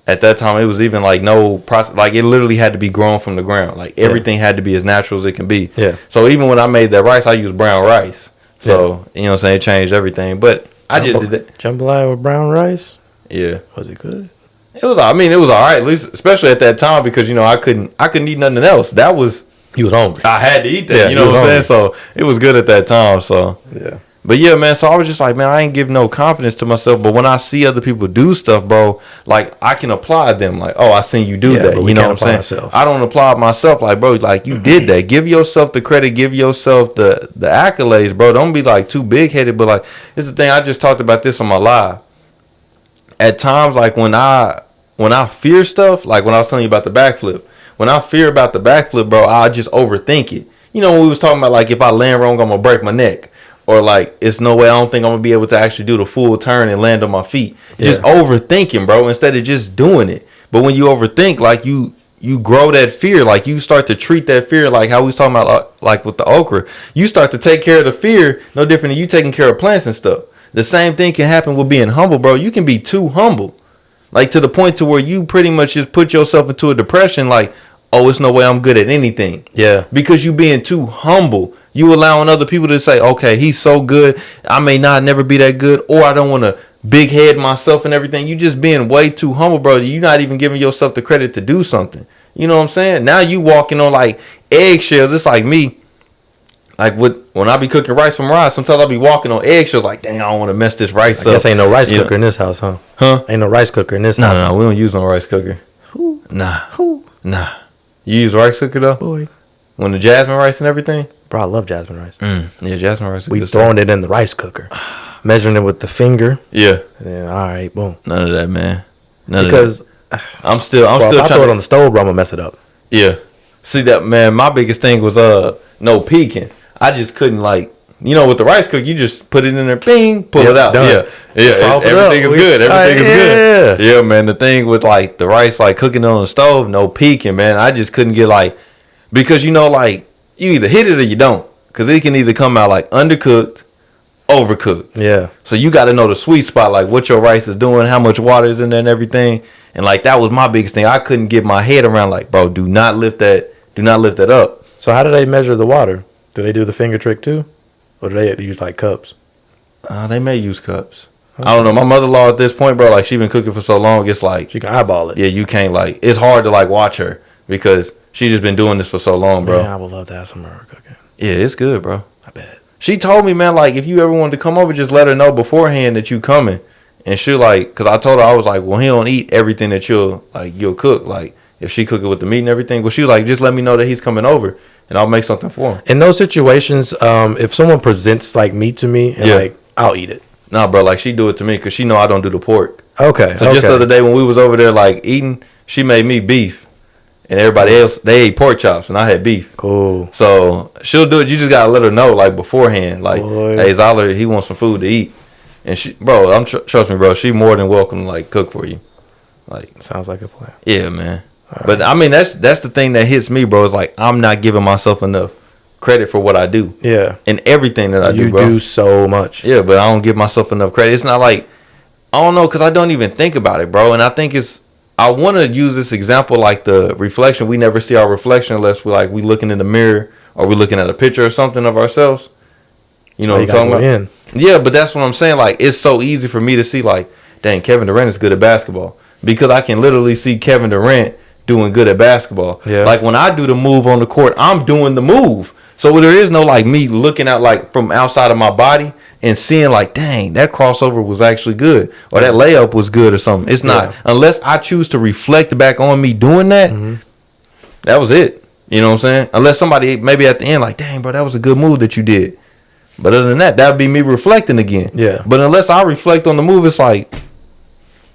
at that time it was even like no process. Like it literally had to be grown from the ground. Like everything had to be as natural as it can be. Yeah. So even when I made that rice, I used brown rice. So you know what I'm saying, it changed everything. But I just did that. Jambalaya with brown rice. Yeah. Was it good? It was. I mean, it was all right. At least, especially at that time, because you know I couldn't eat nothing else. That was. You was hungry. I had to eat that. Yeah, you know what I'm saying. So it was good at that time. So yeah. But yeah, man, so I was just like, man, I ain't give no confidence to myself. But when I see other people do stuff, bro, like I can apply them. Like, oh, I seen you do that. But you know what I'm saying? Ourselves. I don't apply it myself. Like, bro, like you did that. Give yourself the credit. Give yourself the accolades, bro. Don't be like too big headed. But like, it's the thing. I just talked about this on my live. At times, like when I fear stuff, like when I was telling you about the backflip, when I fear about the backflip, bro, I just overthink it. You know, when we was talking about like if I land wrong, I'm gonna break my neck. Or like, it's no way I don't think I'm gonna be able to actually do the full turn and land on my feet. Yeah. Just overthinking, bro, instead of just doing it. But when you overthink, like you grow that fear. Like you start to treat that fear like how we was talking about, like with the okra. You start to take care of the fear, no different than you taking care of plants and stuff. The same thing can happen with being humble, bro. You can be too humble, like to the point to where you pretty much just put yourself into a depression. Like, oh, it's no way I'm good at anything. Yeah, because you being too humble. You allowing other people to say, okay, he's so good, I may never be that good, or I don't want to big head myself and everything. You just being way too humble, bro. You're not even giving yourself the credit to do something. You know what I'm saying? Now you walking on like eggshells. It's like me. Like when I be cooking rice from rice, sometimes I'll be walking on eggshells like, dang, I don't want to mess this rice up. I guess ain't no rice cooker in this house, huh? Ain't no rice cooker in this house. No, we don't use no rice cooker. Who? Nah. You use rice cooker though? Boy. When the jasmine rice and everything? Bro, I love jasmine rice. Yeah, jasmine rice. We throwing it in the rice cooker, measuring it with the finger. Yeah. And then, all right, boom. None of that, man. Because I'm still if I throw it on the stove, bro, I'm gonna mess it up. Yeah. See that, man. My biggest thing was no peeking. I just couldn't like, you know, with the rice cooker, you just put it in there, bing, pull it out. Done. Yeah. Everything is good. Everything is good. Yeah, man. The thing with like the rice, like cooking it on the stove, no peeking, man. I just couldn't get like, because you know, like. You either hit it or you don't, because it can either come out like undercooked, overcooked. Yeah. So you got to know the sweet spot, like what your rice is doing, how much water is in there and everything. And like that was my biggest thing. I couldn't get my head around like, bro, do not lift that up. So how do they measure the water? Do they do the finger trick too? Or do they use like cups? They may use cups. Okay. I don't know. My mother-in-law at this point, bro, like she been cooking for so long, it's like. She can eyeball it. Yeah, you can't like, it's hard to like watch her because. She just been doing this for so long, bro. Yeah, I would love to have some of her cooking. Yeah, it's good, bro. I bet. She told me, man, like, if you ever wanted to come over, just let her know beforehand that you coming. And she like, because I told her, I was like, well, he don't eat everything that you'll cook. Like, if she cook it with the meat and everything. Well, she was like, just let me know that he's coming over, and I'll make something for him. In those situations, if someone presents, like, meat to me, and, like, I'll eat it. Nah, bro, like, she do it to me because she know I don't do the pork. Okay. So just the other day when we was over there, like, eating, she made me beef. And everybody else, they ate pork chops, and I had beef. Cool. So she'll do it. You just gotta let her know, like beforehand, like, hey, Zyler, he wants some food to eat, and she, bro, trust me, bro, she more than welcome to like cook for you. Like, sounds like a plan. Yeah, man. But I mean, that's the thing that hits me, bro. Is like I'm not giving myself enough credit for what I do. Yeah. And everything that I do, bro. You do so much. Yeah, but I don't give myself enough credit. It's not like I don't know, because I don't even think about it, bro. And I think I want to use this example like the reflection. We never see our reflection unless we looking in the mirror or we looking at a picture or something of ourselves. You know what I'm talking about? Yeah, but that's what I'm saying. Like, it's so easy for me to see like, dang, Kevin Durant is good at basketball because I can literally see Kevin Durant doing good at basketball. Yeah. Like when I do the move on the court, I'm doing the move. So there is no like me looking out like from outside of my body and seeing like, dang, that crossover was actually good, or that layup was good or something. It's not, unless I choose to reflect back on me doing that. That was it. You know what I'm saying? Unless somebody maybe at the end like, dang, bro, that was a good move that you did. But other than that, that'd be me reflecting again. Yeah. But unless I reflect on the move, it's like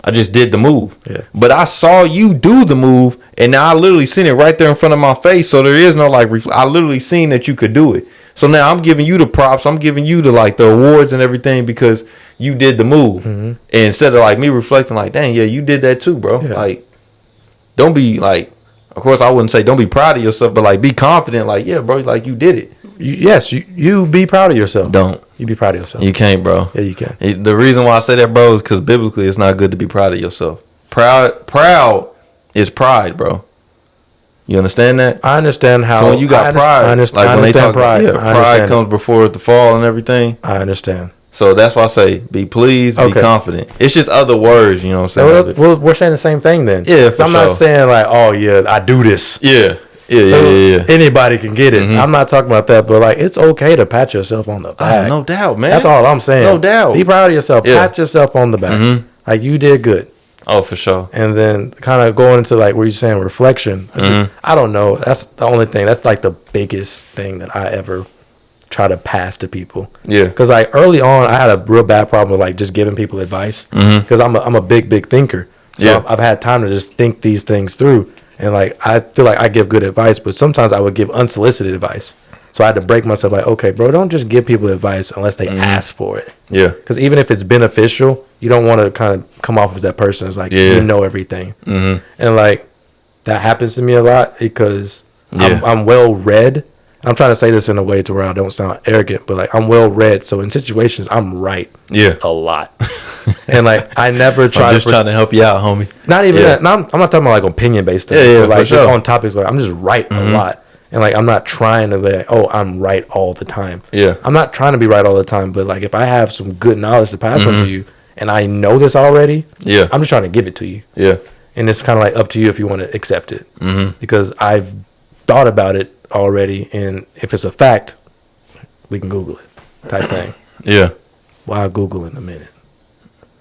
I just did the move. Yeah. But I saw you do the move, and now I literally seen it right there in front of my face. So there is no like I literally seen that you could do it. So now I'm giving you the props. I'm giving you the like the awards and everything because you did the move. And instead of like me reflecting like, dang, yeah, you did that too, bro. Yeah. Like, don't be like, of course I wouldn't say don't be proud of yourself, but like be confident. Like, yeah, bro, like you did it. You be proud of yourself. Don't. You be proud of yourself. You can't, bro. Yeah, you can. The reason why I say that, bro, is because biblically it's not good to be proud of yourself. Proud is pride, bro. You understand that? I understand how. So when you got pride, like when they talk pride, pride comes before the fall and everything. I understand. So that's why I say be pleased, be confident. It's just other words, you know what I'm saying? Well, we're saying the same thing then. Yeah, for I'm not saying like, oh yeah, I do this. Yeah. Anybody can get it. I'm not talking about that, but like it's okay to pat yourself on the back. No doubt, man. That's all I'm saying. No doubt. Be proud of yourself. Yeah. Pat yourself on the back. Like you did good. Oh, for sure. And then kind of going into like what you're saying, reflection. I don't know. That's the only thing. That's like the biggest thing that I ever try to pass to people. Yeah. Because like early on, I had a real bad problem with like just giving people advice. Because I'm a big thinker. So I've had time to just think these things through. And like I feel like I give good advice, but sometimes I would give unsolicited advice. So I had to break myself like, okay, bro, don't just give people advice unless they ask for it. Yeah. Because even if it's beneficial, you don't want to kind of come off as that person as like, you know everything. And like that happens to me a lot because I'm well read. I'm trying to say this in a way to where I don't sound arrogant, but like I'm well read. So in situations, I'm right. Yeah. A lot. And like I never try I'm just trying to help you out, homie. Not even that. No, I'm not talking about like opinion based stuff. Yeah, like for just sure. on topics where I'm just right a lot. And like I'm not trying to be like, oh, I'm right all the time. Yeah. I'm not trying to be right all the time, but like if I have some good knowledge to pass on to you and I know this already, I'm just trying to give it to you. Yeah. And it's kind of like up to you if you want to accept it. Because I've thought about it already, and if it's a fact, we can Google it type thing. Yeah. Why Google in a minute?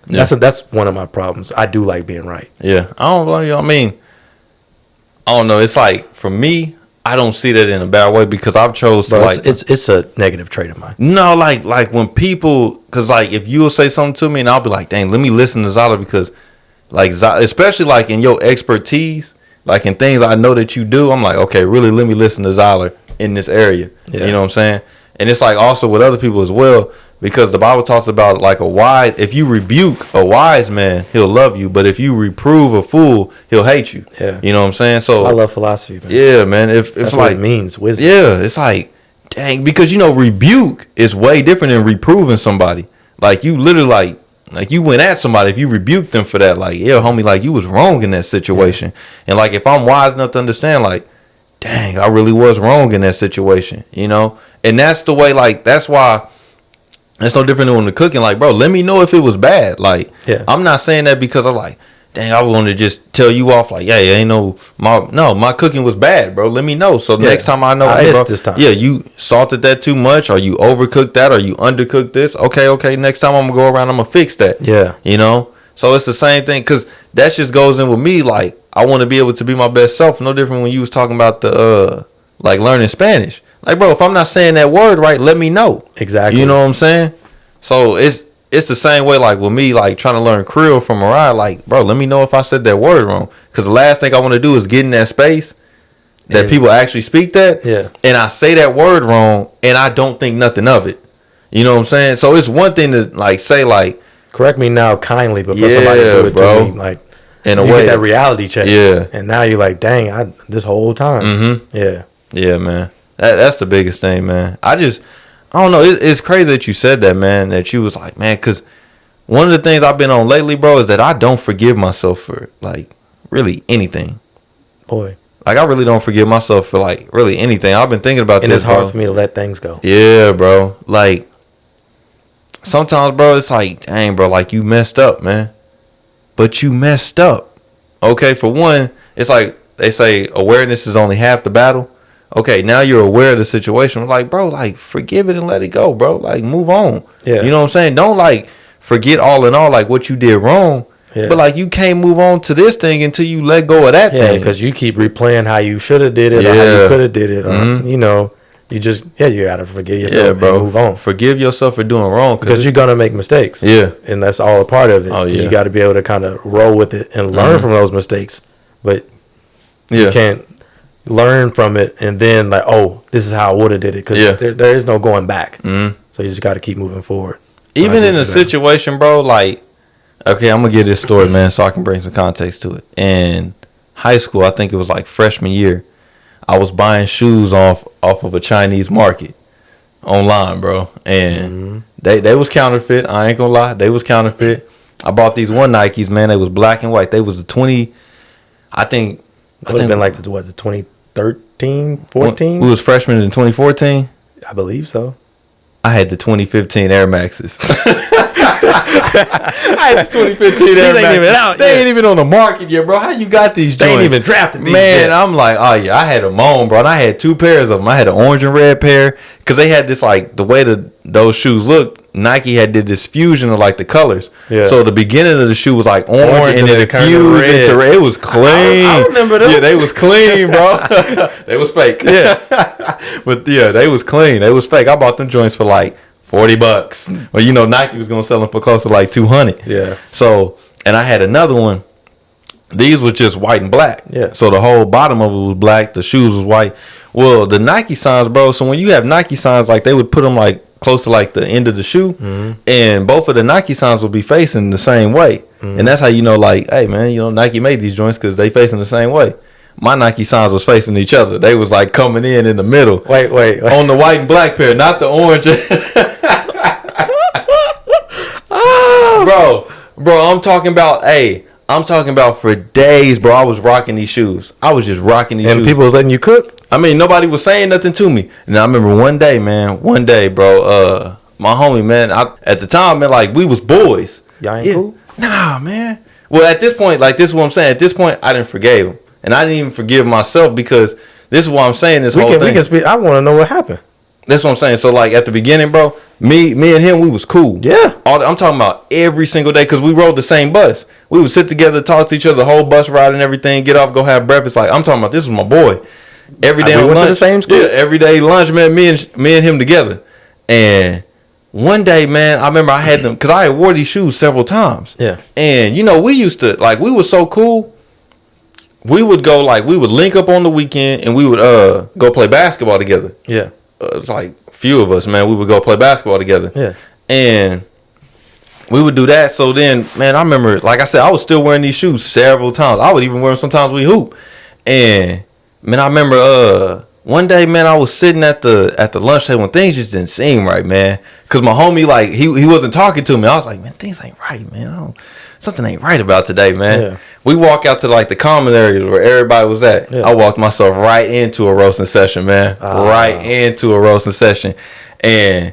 Yeah. That's one of my problems. I do like being right. Yeah. I don't blame you. I mean, I don't know. It's like for me, I don't see that in a bad way because I've chose to like it's a negative trait of mine. No, like when people, because like if you'll say something to me and I'll be like, dang, let me listen to Zyler because like especially like in your expertise, like in things I know that you do, I'm like, okay, really let me listen to Zyler in this area. Yeah. You know what I'm saying? And it's like also with other people as well, because the Bible talks about like if you rebuke a wise man, he'll love you. But if you reprove a fool, he'll hate you. Yeah. You know what I'm saying? So I love philosophy, man. Yeah, man. If that's like, what it means, wisdom. Yeah, it's like, dang, because you know, rebuke is way different than reproving somebody. Like you literally like you went at somebody, if you rebuked them for that, like, yeah, homie, like you was wrong in that situation. Yeah. And like if I'm wise enough to understand, like, dang, I really was wrong in that situation, you know? And that's the way, like, that's why it's no different than when the cooking, like, bro, let me know if it was bad. Like, I'm not saying that because I'm like, dang, I want to just tell you off, like, yeah, ain't my cooking was bad, bro. Let me know. So next time I know, hey, bro, this time. Yeah, you salted that too much, or you overcooked that, or you undercooked this. Okay, next time I'm gonna go around, I'm gonna fix that. Yeah, you know. So it's the same thing, because that just goes in with me. Like, I want to be able to be my best self. No different when you was talking about the like learning Spanish. Like, bro, if I'm not saying that word right, let me know. Exactly. You know what I'm saying? So it's the same way, like, with me, like, trying to learn Creole from Mariah. Like, bro, let me know if I said that word wrong. Because the last thing I want to do is get in that space that people actually speak that. Yeah. And I say that word wrong, and I don't think nothing of it. You know what I'm saying? So it's one thing to, like, say, like, correct me now kindly, but for somebody to do it to me, like, in a way, get that reality check. Yeah. And now you're like, dang, this whole time. Mm-hmm. Yeah. Yeah, man. That's the biggest thing, man. I don't know. It's crazy that you said that, man, that you was like, man, because one of the things I've been on lately, bro, is that I don't forgive myself for, like, really anything. Boy. Like, I really don't forgive myself for, like, really anything. I've been thinking about this, and it's hard for me to let things go. Yeah, bro. Like, sometimes, bro, it's like, dang, bro, like, you messed up, man. But you messed up. Okay, for one, it's like they say awareness is only half the battle. okay, now you're aware of the situation. Like, bro, like, forgive it and let it go, bro. Like, move on. Yeah. You know what I'm saying? Don't, like, forget all in all, like, what you did wrong. Yeah. But, like, you can't move on to this thing until you let go of that thing. Yeah, because you keep replaying how you should have did it or how you could have did it. Or, you know, you just, you got to forgive yourself and move on. Forgive yourself for doing wrong. Because you're going to make mistakes. Yeah. And that's all a part of it. Oh, yeah. You got to be able to kind of roll with it and learn from those mistakes. But you can't learn from it and then like, oh, this is how I would have did it, because there is no going back. So you just got to keep moving forward. Even in a situation, bro, like, okay, I'm gonna give this story, man, so I can bring some context to it. In high school, I think it was like freshman year, I was buying shoes off of a Chinese market online, bro, and they was counterfeit. I ain't gonna lie, they was counterfeit. I bought these one Nikes, man. They was black and white. They was the 20, I think been like the 2013, 14? We was freshmen in 2014. I believe so. I had the 2015 Air Maxes. I had the 2015 Air Maxes. They ain't even on the market yet, bro. How you got these joints? They ain't even drafted these yet. I'm like, oh yeah, I had them on, bro. And I had two pairs of them. I had an orange and red pair, because they had this, like, the way those shoes looked, Nike did this fusion of, like, the colors. Yeah. So the beginning of the shoe was like orange and then it fused into red. It was clean. I remember them. Yeah, they was clean, bro. They was fake. Yeah. But yeah, they was clean. They was fake. I bought them joints for like $40. Well, you know, Nike was gonna sell them for close to like $200. Yeah. So, and I had another one. These was just white and black. Yeah. So the whole bottom of it was black. The shoes was white. Well, the Nike signs, bro. So when you have Nike signs, like, they would put them like close to like the end of the shoe, and both of the Nike signs will be facing the same way, and that's how you know, like, hey man, you know, Nike made these joints because they facing the same way. My Nike signs was facing each other. They was like coming in the middle. Wait. On the white and black pair, not the orange. Bro, I'm talking about for days, bro. I was rocking these shoes. I was just rocking these shoes. And people was letting you cook? I mean, nobody was saying nothing to me. And I remember one day, bro, my homie, man, at the time, man, like, we was boys. Y'all ain't cool? Nah, man. Well, at this point, like, this is what I'm saying. At this point, I didn't forgive him. And I didn't even forgive myself, because this is what I'm saying, this whole thing. We can speak. I want to know what happened. That's what I'm saying. So, like, at the beginning, bro, me and him, we was cool. Yeah. I'm talking about every single day, because we rode the same bus. We would sit together, talk to each other, the whole bus ride and everything, get off, go have breakfast. Like, I'm talking about, this was my boy. Every day on lunch. To the same school? Yeah, every day lunch, man, me and him together. And one day, man, I remember I had them, because I had wore these shoes several times. Yeah. And, you know, we used to, like, we were so cool. We would go, like, we would link up on the weekend, and we would go play basketball together. Yeah. It's like a few of us, man, we would go play basketball together. Yeah. And we would do that. So then, man, I remember, like I said, I was still wearing these shoes several times. I would even wear them sometimes we hoop. And, man, I remember one day, man, I was sitting at the lunch table when things just didn't seem right, man. Because my homie, like, he wasn't talking to me. I was like, man, things ain't right, man. Something ain't right about today, man. Yeah. We walk out to, like, the common areas where everybody was at. Yeah. I walked myself right into a roasting session, man. Right into a roasting session. And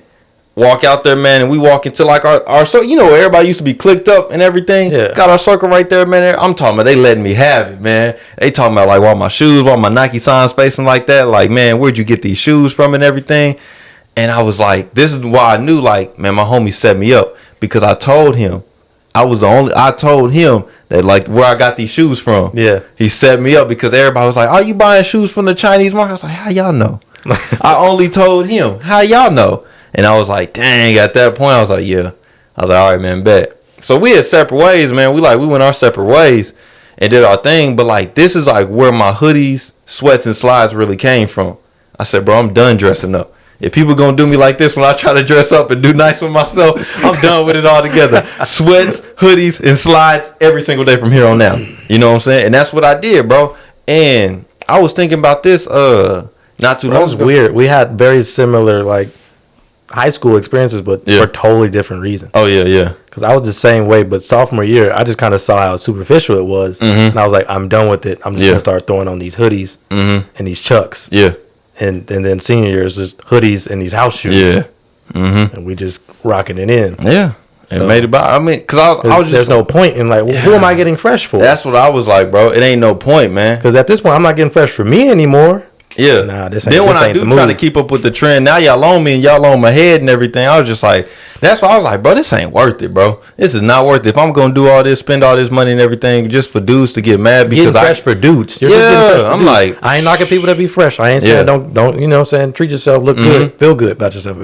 walk out there, man, and we walk into, like, our circle. You know where everybody used to be clicked up and everything? Yeah. Got our circle right there, man. I'm talking about they letting me have it, man. They talking about, like, why my shoes, why my Nike signs facing like that. Like, man, where'd you get these shoes from and everything? And I was like, this is why I knew, like, man, my homie set me up, because I told him. I told him that, like, where I got these shoes from. Yeah. He set me up, because everybody was like, are you buying shoes from the Chinese market? I was like, how y'all know? I only told him. How y'all know? And I was like, dang, at that point, I was like, yeah. I was like, all right, man, bet. So we had separate ways, man. We went our separate ways and did our thing. But, like, this is, like, where my hoodies, sweats, and slides really came from. I said, bro, I'm done dressing up. If people gonna do me like this when I try to dress up and do nice with myself, I'm done with it all together. Sweats, hoodies, and slides every single day from here on out. You know what I'm saying? And that's what I did, bro. And I was thinking about this not too long ago. That's weird. We had very similar, like, high school experiences, but for totally different reasons. Oh, yeah. Because I was the same way, but sophomore year, I just kind of saw how superficial it was. And I was like, I'm done with it. I'm just going to start throwing on these hoodies and these Chucks. Yeah. And then senior year is just hoodies and these house shoes. Yeah. And we just rocking it in. Yeah. And made it by. I mean, because I was just. There's no point in, like, who am I getting fresh for? That's what I was like, bro. It ain't no point, man. Because at this point, I'm not getting fresh for me anymore. Yeah. Nah, then when I do try to keep up with the trend, now y'all on me and y'all on my head and everything. I was just like, that's why I was like, bro, this ain't worth it, bro. This is not worth it. If I'm gonna do all this, spend all this money and everything just for dudes to get mad because fresh for dudes. You're just getting fresh for dudes. Like, I ain't knocking people that be fresh. I ain't saying don't you know what I'm saying, treat yourself, look good, feel good about yourself.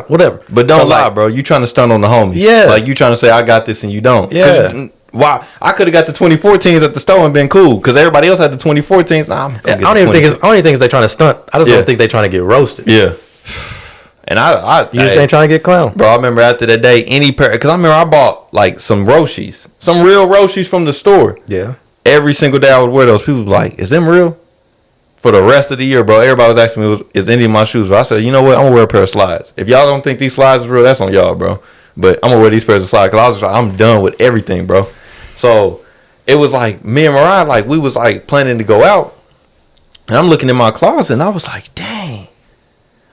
Whatever. But don't lie, bro. You trying to stunt on the homies. Yeah. Like you trying to say I got this and you don't. Yeah. Why? I could have got the 2014s at the store and been cool because everybody else had the 2014s. Nah, I don't even think it's they trying to stunt. I just don't think they trying to get roasted. Yeah. And you just ain't trying to get clowned. Bro, I remember after that day, any pair, because I remember I bought like some Roshis, some real Roshis from the store. Yeah. Every single day I would wear those. People were like, is them real? For the rest of the year, bro, everybody was asking me, is any of my shoes real? I said, you know what? I'm going to wear a pair of slides. If y'all don't think these slides is real, that's on y'all, bro. But I'm going to wear these pairs of slides because I was like, I'm done with everything, bro. So it was like me and Mariah, like we was like planning to go out. And I'm looking in my closet and I was like, dang.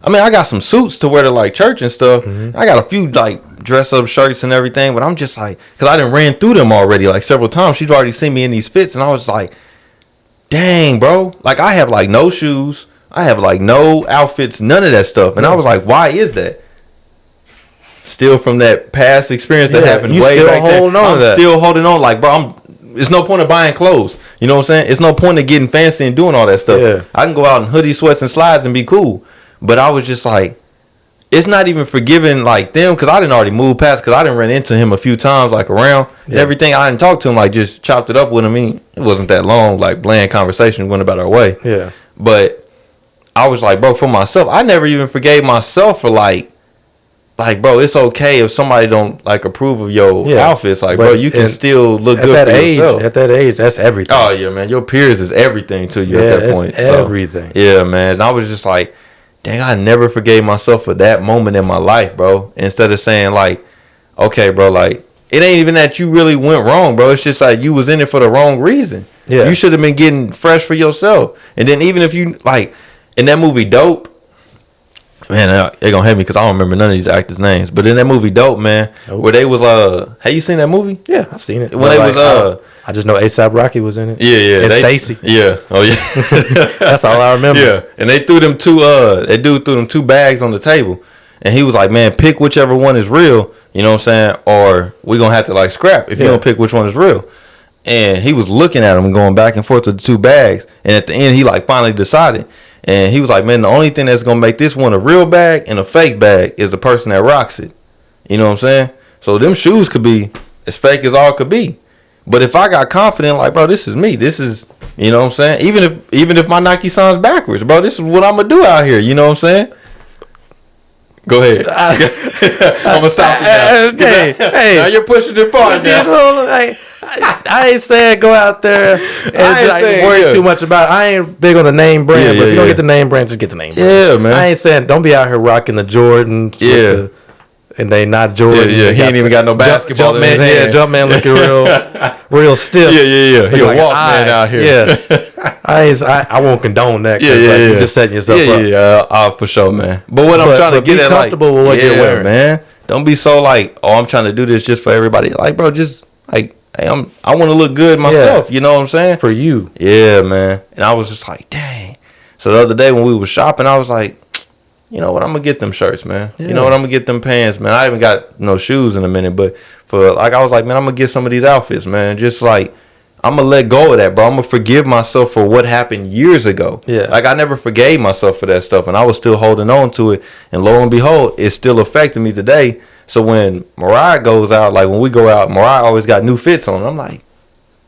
I mean, I got some suits to wear to like church and stuff. I got a few like dress up shirts and everything, but I'm just like, because I done ran through them already like several times. She's already seen me in these fits and I was like, dang, bro. Like I have like no shoes. I have like no outfits, none of that stuff. And I was like, why is that? Still from that past experience that happened way back then. I'm still holding on. Like, bro, it's no point of buying clothes. You know what I'm saying? It's no point of getting fancy and doing all that stuff. Yeah. I can go out in hoodie, sweats, and slides and be cool. But I was just like, it's not even forgiving like them because I didn't already move past because I didn't run into him a few times like around and everything. I didn't talk to him, like just chopped it up with him. I mean, it wasn't that long, like bland conversation, went about our way. Yeah. But I was like, bro, for myself, I never even forgave myself for like, bro, it's okay if somebody don't like approve of your outfits. Like, bro, you can still look good for yourself. At that age, that's everything. Oh yeah, man, your peers is everything to you at that point. Everything. So, yeah, man. And I was just like, dang, I never forgave myself for that moment in my life, bro. Instead of saying like, okay, bro, like it ain't even that you really went wrong, bro. It's just like you was in it for the wrong reason. Yeah, you should have been getting fresh for yourself. And then even if you like in that movie Dope. Man, they're gonna hate me because I don't remember none of these actors' names. But in that movie, Dope, man, where they was have you seen that movie? Yeah, I've seen it. When they was I just know A$AP Rocky was in it. Yeah, and Stacy. Yeah, oh yeah, that's all I remember. Yeah, and they threw them that dude threw them 2 bags on the table, and he was like, man, pick whichever one is real. You know what I'm saying? Or we gonna have to like scrap if you don't pick which one is real. And he was looking at them and going back and forth with the 2 bags, and at the end he like finally decided. And he was like, man, the only thing that's going to make this one a real bag and a fake bag is the person that rocks it. You know what I'm saying? So them shoes could be as fake as all could be. But if I got confident, like, bro, this is me. This is, you know what I'm saying? Even if my Nike signs backwards, bro, this is what I'm going to do out here. You know what I'm saying? Go ahead. I'm going to stop you now. Hey, now you're pushing it far now. I ain't saying go out there and like worry too much about it. I ain't big on the name brand, but if you don't get the name brand, just get the name brand. Yeah, man. I ain't saying don't be out here rocking the Jordans. Yeah. And they not Jordan. Yeah, he ain't even got no basketball in his hand. Yeah, Jumpman looking real stiff. Yeah. He a Walkman out here. Yeah. I won't condone that. Yeah. You're just setting yourself up. Yeah, for sure, man. But what I'm trying to get at, like, comfortable with what you're wearing, man. Don't be so like, oh, I'm trying to do this just for everybody. Like, bro, just like, hey, I want to look good myself. You know what I'm saying? For you. Yeah, man. And I was just like, dang. So the other day when we was shopping, I was like, you know what? I'm gonna get them shirts, man. Yeah. You know what? I'm gonna get them pants, man. I haven't got no shoes in a minute, but I was like, man, I'm gonna get some of these outfits, man. Just like I'm gonna let go of that, bro. I'm gonna forgive myself for what happened years ago. Yeah. Like I never forgave myself for that stuff, and I was still holding on to it. And lo and behold, it's still affecting me today. So when Mariah goes out, like when we go out, Mariah always got new fits on. I'm like,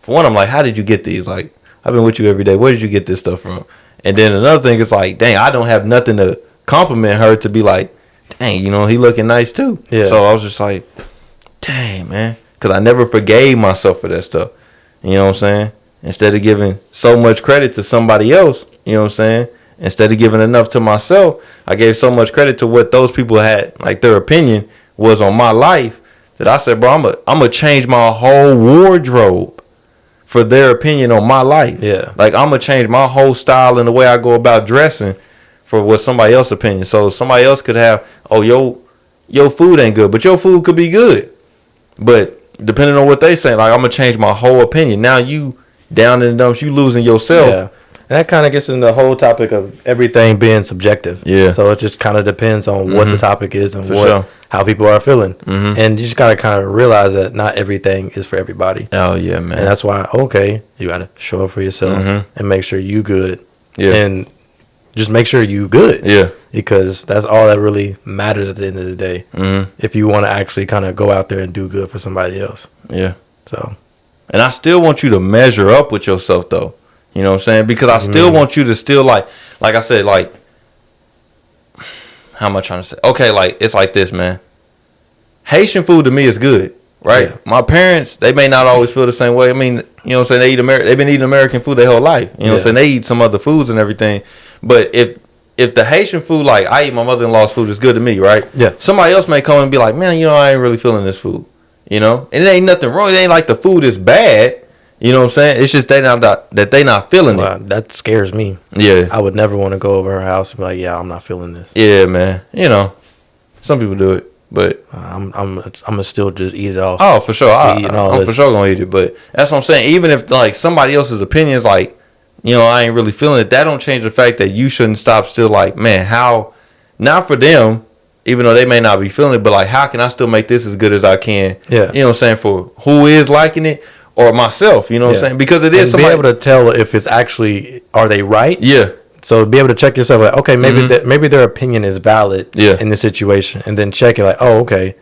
for one, I'm like, how did you get these? Like, I've been with you every day. Where did you get this stuff from? And then another thing is like, dang, I don't have nothing to compliment her to be like, dang, you know, he looking nice too. Yeah. So I was just like, dang, man, because I never forgave myself for that stuff. You know what I'm saying? Instead of giving so much credit to somebody else, you know what I'm saying? Instead of giving enough to myself, I gave so much credit to what those people had, like their opinion was on my life, that I said, bro, I'm gonna change my whole wardrobe for their opinion on my life. Yeah. Like I'm gonna change my whole style and the way I go about dressing for what somebody else's opinion. So somebody else could have, oh, your food ain't good, but your food could be good. But depending on what they say, like I'm gonna change my whole opinion. Now you down in the dumps, you losing yourself that kind of gets into the whole topic of everything being subjective. Yeah. So it just kind of depends on what the topic is and sure. how people are feeling. And you just got to kind of realize that not everything is for everybody. Oh, yeah, man. And that's why, you got to show up for yourself and make sure you good. Yeah. And just make sure you good. Yeah. Because that's all that really matters at the end of the day. If you want to actually kind of go out there and do good for somebody else. Yeah. So. And I still want you to measure up with yourself, though. You know what I'm saying? Because I still want you to still, like I said, like, how am I trying to say? Okay, like, it's like this, man. Haitian food to me is good, right? Yeah. My parents, they may not always feel the same way. I mean, you know what I'm saying? They've been eating American food their whole life. You know what I'm saying? They eat some other foods and everything. But if the Haitian food, like, I eat my mother-in-law's food, is good to me, right? Yeah. Somebody else may come and be like, man, you know, I ain't really feeling this food. You know? And it ain't nothing wrong. It ain't like the food is bad. You know what I'm saying? It's just they not feeling it. That scares me. Yeah. I would never want to go over her house and be like, yeah, I'm not feeling this. Yeah, man. You know, some people do it, but I'm gonna still just eat it all. Oh, for sure. I'm for sure gonna eat it. But that's what I'm saying. Even if like somebody else's opinion is like, you know, I ain't really feeling it, that don't change the fact that you shouldn't stop still like, man, how, not for them, even though they may not be feeling it, but like, how can I still make this as good as I can? Yeah. You know what I'm saying? For who is liking it or myself, you know what I'm saying? Because it is somebody. Be able to tell if it's actually, are they right? Yeah. So be able to check yourself like, okay, maybe their opinion is valid in this situation. And then check it like, oh, okay.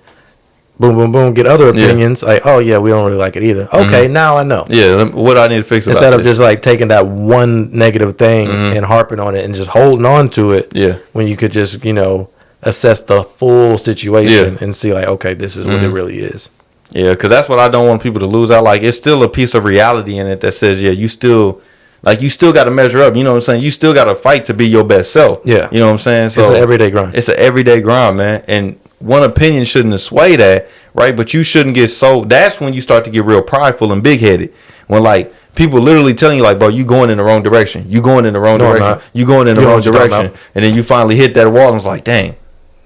Boom, boom, boom. Get other opinions. Like, oh, yeah, we don't really like it either. Okay, now I know. Yeah, what I need to fix about instead of just like taking that one negative thing and harping on it and just holding on to it. Yeah. When you could just, you know, assess the full situation and see like, okay, this is what it really is. Yeah, because that's what I don't want people to lose out. Like, it's still a piece of reality in it that says, yeah, you still got to measure up. You know what I'm saying? You still got to fight to be your best self. Yeah. You know what I'm saying? So it's an everyday grind. It's an everyday grind, man. And one opinion shouldn't sway that, right? But you shouldn't get so. That's when you start to get real prideful and big-headed. When, like, people literally telling you, like, bro, you going in the wrong direction. You going in the wrong direction. You going in the wrong direction. And then you finally hit that wall and it's like, dang.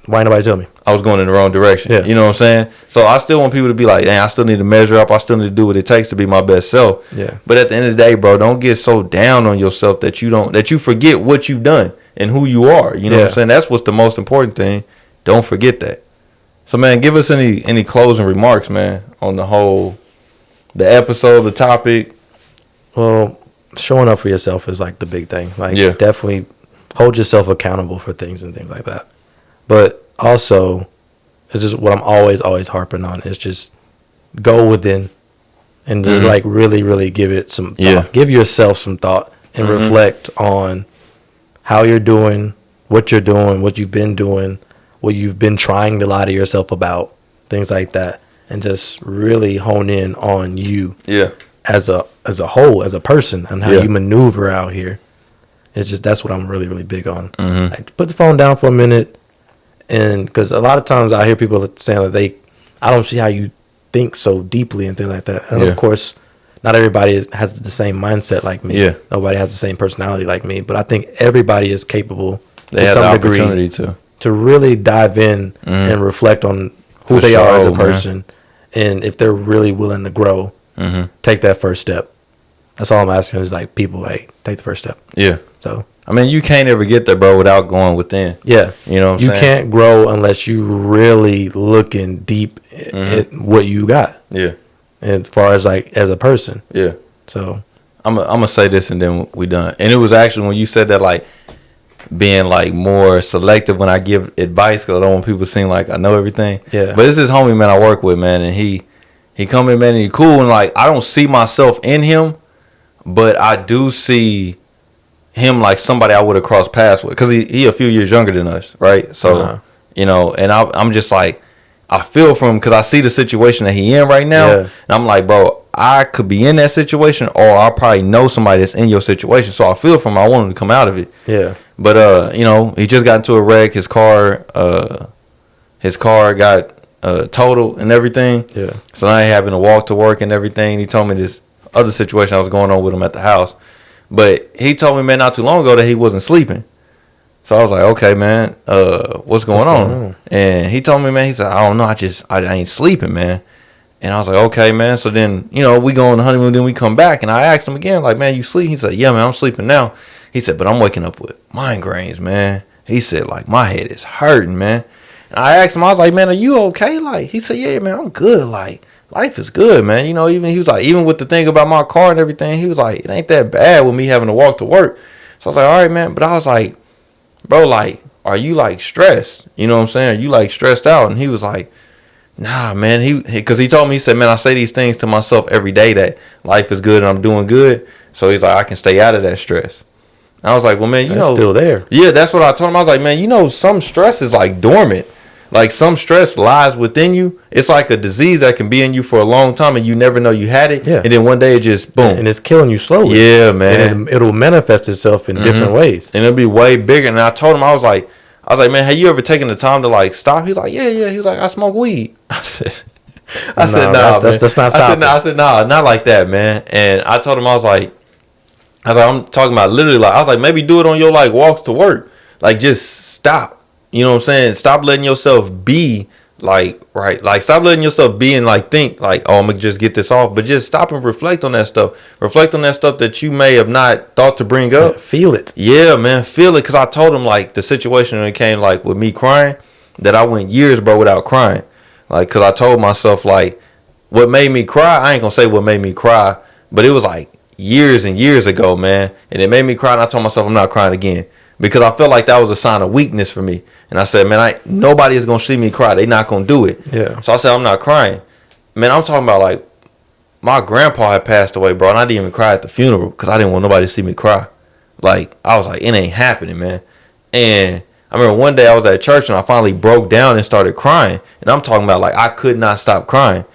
Why nobody tell me? I was going in the wrong direction. Yeah. You know what I'm saying? So I still want people to be like, dang, I still need to measure up. I still need to do what it takes to be my best self. Yeah. But at the end of the day, bro, don't get so down on yourself that you forget what you've done and who you are. You know what I'm saying? That's what's the most important thing. Don't forget that. So, man, give us any closing remarks, man, on the episode, the topic. Well, showing up for yourself is like the big thing. Like, definitely hold yourself accountable for things and things like that. But also, this is what I'm always harping on, is just go within and just like really, really give it some thought. Yeah. Give yourself some thought and reflect on how you're doing, what you've been doing, what you've been trying to lie to yourself about, things like that. And just really hone in on you as a whole, as a person, and how you maneuver out here. It's just, that's what I'm really, really big on. Like, put the phone down for a minute. And because a lot of times I hear people saying that I don't see how you think so deeply and things like that. And of course, not everybody has the same mindset like me. Yeah. Nobody has the same personality like me. But I think everybody is capable to some degree to really dive in and reflect on who they are as a person. And if they're really willing to grow, take that first step. That's all I'm asking is like, people, hey, take the first step. Yeah. So. I mean, you can't ever get there, bro, without going within. Yeah. You know what I'm saying? You can't grow unless you really looking deep at what you got. Yeah. As far as like as a person. Yeah. So I'm gonna say this and then we done. And it was actually when you said that, like, being like more selective when I give advice, because I don't want people to seem like I know everything. Yeah. But this is homie, man, I work with, man, and he come in, man, and he cool, and like I don't see myself in him, but I do see him like somebody I would have crossed paths with, because he a few years younger than us, right? So you know, and I'm just like, I feel for him because I see the situation that he in right now, and I'm like, bro, I could be in that situation, or I probably know somebody that's in your situation, so I feel for him. I want him to come out of it. Yeah. But you know, he just got into a wreck. His car got totaled and everything. Yeah. So now he having to walk to work and everything. He told me this other situation that was going on with him at the house. But he told me, man, not too long ago that he wasn't sleeping. So I was like, okay, man, what's going on? And he told me, man, he said, I don't know, I ain't sleeping, man. And I was like, okay, man. So then, you know, we go on the honeymoon, then we come back. And I asked him again, like, man, you sleep? He said, yeah, man, I'm sleeping now. He said, but I'm waking up with migraines, man. He said, like, my head is hurting, man. And I asked him, I was like, man, are you okay? Like, he said, yeah, man, I'm good. Like, life is good, man. You know, he was like, even with the thing about my car and everything, he was like, it ain't that bad with me having to walk to work. So I was like, all right, man. But I was like, bro, like, are you like stressed? You know what I'm saying? Are you like stressed out? And he was like, nah, man. Because he told me, he said, man, I say these things to myself every day that life is good and I'm doing good. So he's like, I can stay out of that stress. And I was like, well, man, you know, still there. Yeah, that's what I told him. I was like, man, you know, some stress is like dormant. Like some stress lies within you. It's like a disease that can be in you for a long time and you never know you had it. Yeah. And then one day it just boom. And it's killing you slowly. Yeah, man. And it'll manifest itself in different ways. And it'll be way bigger. And I told him, I was like, man, have you ever taken the time to like stop? He's like, yeah. He was like, I smoke weed. I said, nah, that's not stopping. I said, nah, not like that, man. And I told him, I was like, I'm talking about literally like, I was like, maybe do it on your like walks to work. Like just stop. You know what I'm saying? Stop letting yourself be like, right? Like stop letting yourself be and like think like, oh, I'm gonna just get this off. But just stop and reflect on that stuff. Reflect on that stuff that you may have not thought to bring up. Yeah, feel it. Yeah, man, feel it. Cause I told him like the situation when it came like with me crying, that I went years, bro, without crying. Like, cause I told myself like, what made me cry? I ain't gonna say what made me cry, but it was like years and years ago, man. And it made me cry. And I told myself I'm not crying again. Because I felt like that was a sign of weakness for me. And I said, man, nobody is going to see me cry. They not going to do it. Yeah. So I said, I'm not crying. Man, I'm talking about like my grandpa had passed away, bro. And I didn't even cry at the funeral because I didn't want nobody to see me cry. Like, I was like, it ain't happening, man. And I remember one day I was at church and I finally broke down and started crying. And I'm talking about like I could not stop crying.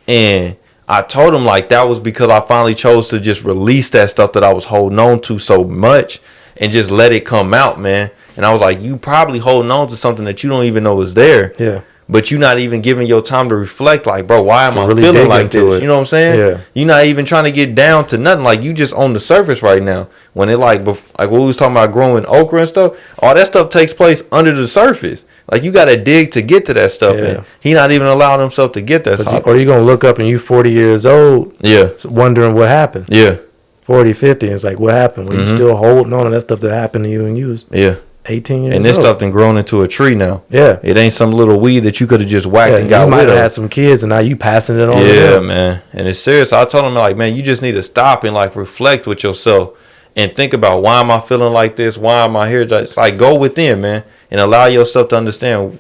And I told him like that was because I finally chose to just release that stuff that I was holding on to so much. And just let it come out, man. And I was like, you probably holding on to something that you don't even know is there. Yeah. But you're not even giving your time to reflect, like, bro, why am I really feeling like this? You know what I'm saying? Yeah. You're not even trying to get down to nothing. Like, you just on the surface right now. When it like what we was talking about growing okra and stuff, all that stuff takes place under the surface. Like, you got to dig to get to that stuff. Yeah. And he not even allowing himself to get that stuff. Or you going to look up and you 40 years old. Yeah. Wondering what happened. Yeah. 40, 50, and it's like, what happened? Were you still holding on to that stuff that happened to you when you was 18 years old? And this stuff done grown into a tree now. Yeah. It ain't some little weed that you could have just whacked and got rid of. You might have had some kids, and now you passing it on to them. Yeah, man. And it's serious. I told him, like, man, you just need to stop and, like, reflect with yourself and think about, why am I feeling like this? Why am I here? Just, like, go within, man, and allow yourself to understand,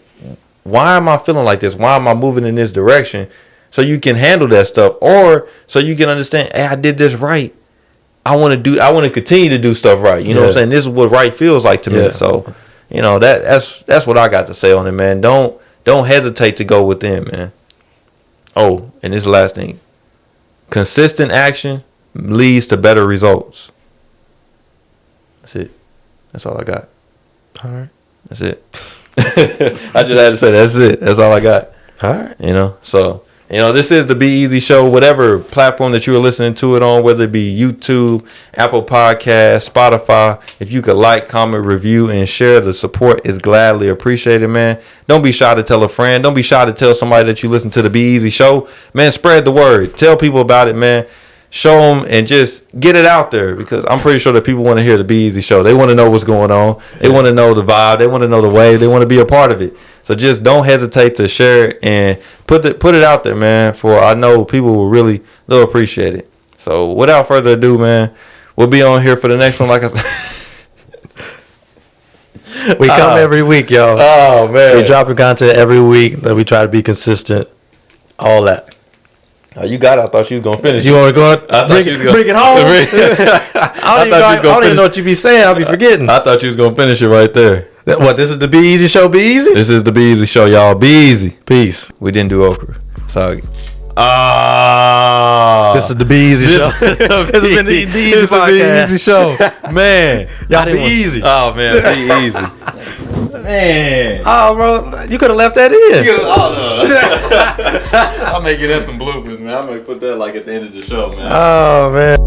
why am I feeling like this? Why am I moving in this direction? So you can handle that stuff, or so you can understand, hey, I did this right. I want to continue to do stuff right. You know what I'm saying? This is what right feels like to me. So, you know, that's what I got to say on it, man. Don't hesitate to go within, man. Oh, and this last thing. Consistent action leads to better results. That's it. That's all I got. All right. That's it. I just had to say that's it. That's all I got. All right. You know, so... You know, this is the Be Eazy Show, whatever platform that you are listening to it on, whether it be YouTube, Apple Podcasts, Spotify. If you could like, comment, review, and share, the support is gladly appreciated, man. Don't be shy to tell a friend. Don't be shy to tell somebody that you listen to the Be Eazy Show. Man, spread the word. Tell people about it, man. Show them and just get it out there, because I'm pretty sure that people want to hear the Be Eazy Show. They want to know what's going on. They want to know the vibe. They want to know the wave. They want to be a part of it. So just don't hesitate to share it and put it out there, man, for I know people will they'll appreciate it. So without further ado, man, we'll be on here for the next one. Like I said, we come every week, y'all. Oh, man. We're dropping content every week that we try to be consistent. All that. Oh, you got it. I thought you was going to finish. You want to go bring it home? I don't even know what you be saying. I'll be forgetting. I thought you was going to finish it right there. What, this is the Be Eazy Show, Be Easy? This is the Be Eazy Show, y'all. Be easy. Peace. We didn't do okra. Sorry. This is the Be Eazy Show. This has been the Be Eazy Podcast. Be Eazy Show. Man. Y'all be easy. Oh, man. Be easy. Man. Oh, bro. You could have left that in. Oh, no. I'm making that some bloopers, man. I'm going to put that like at the end of the show, man. Oh, man.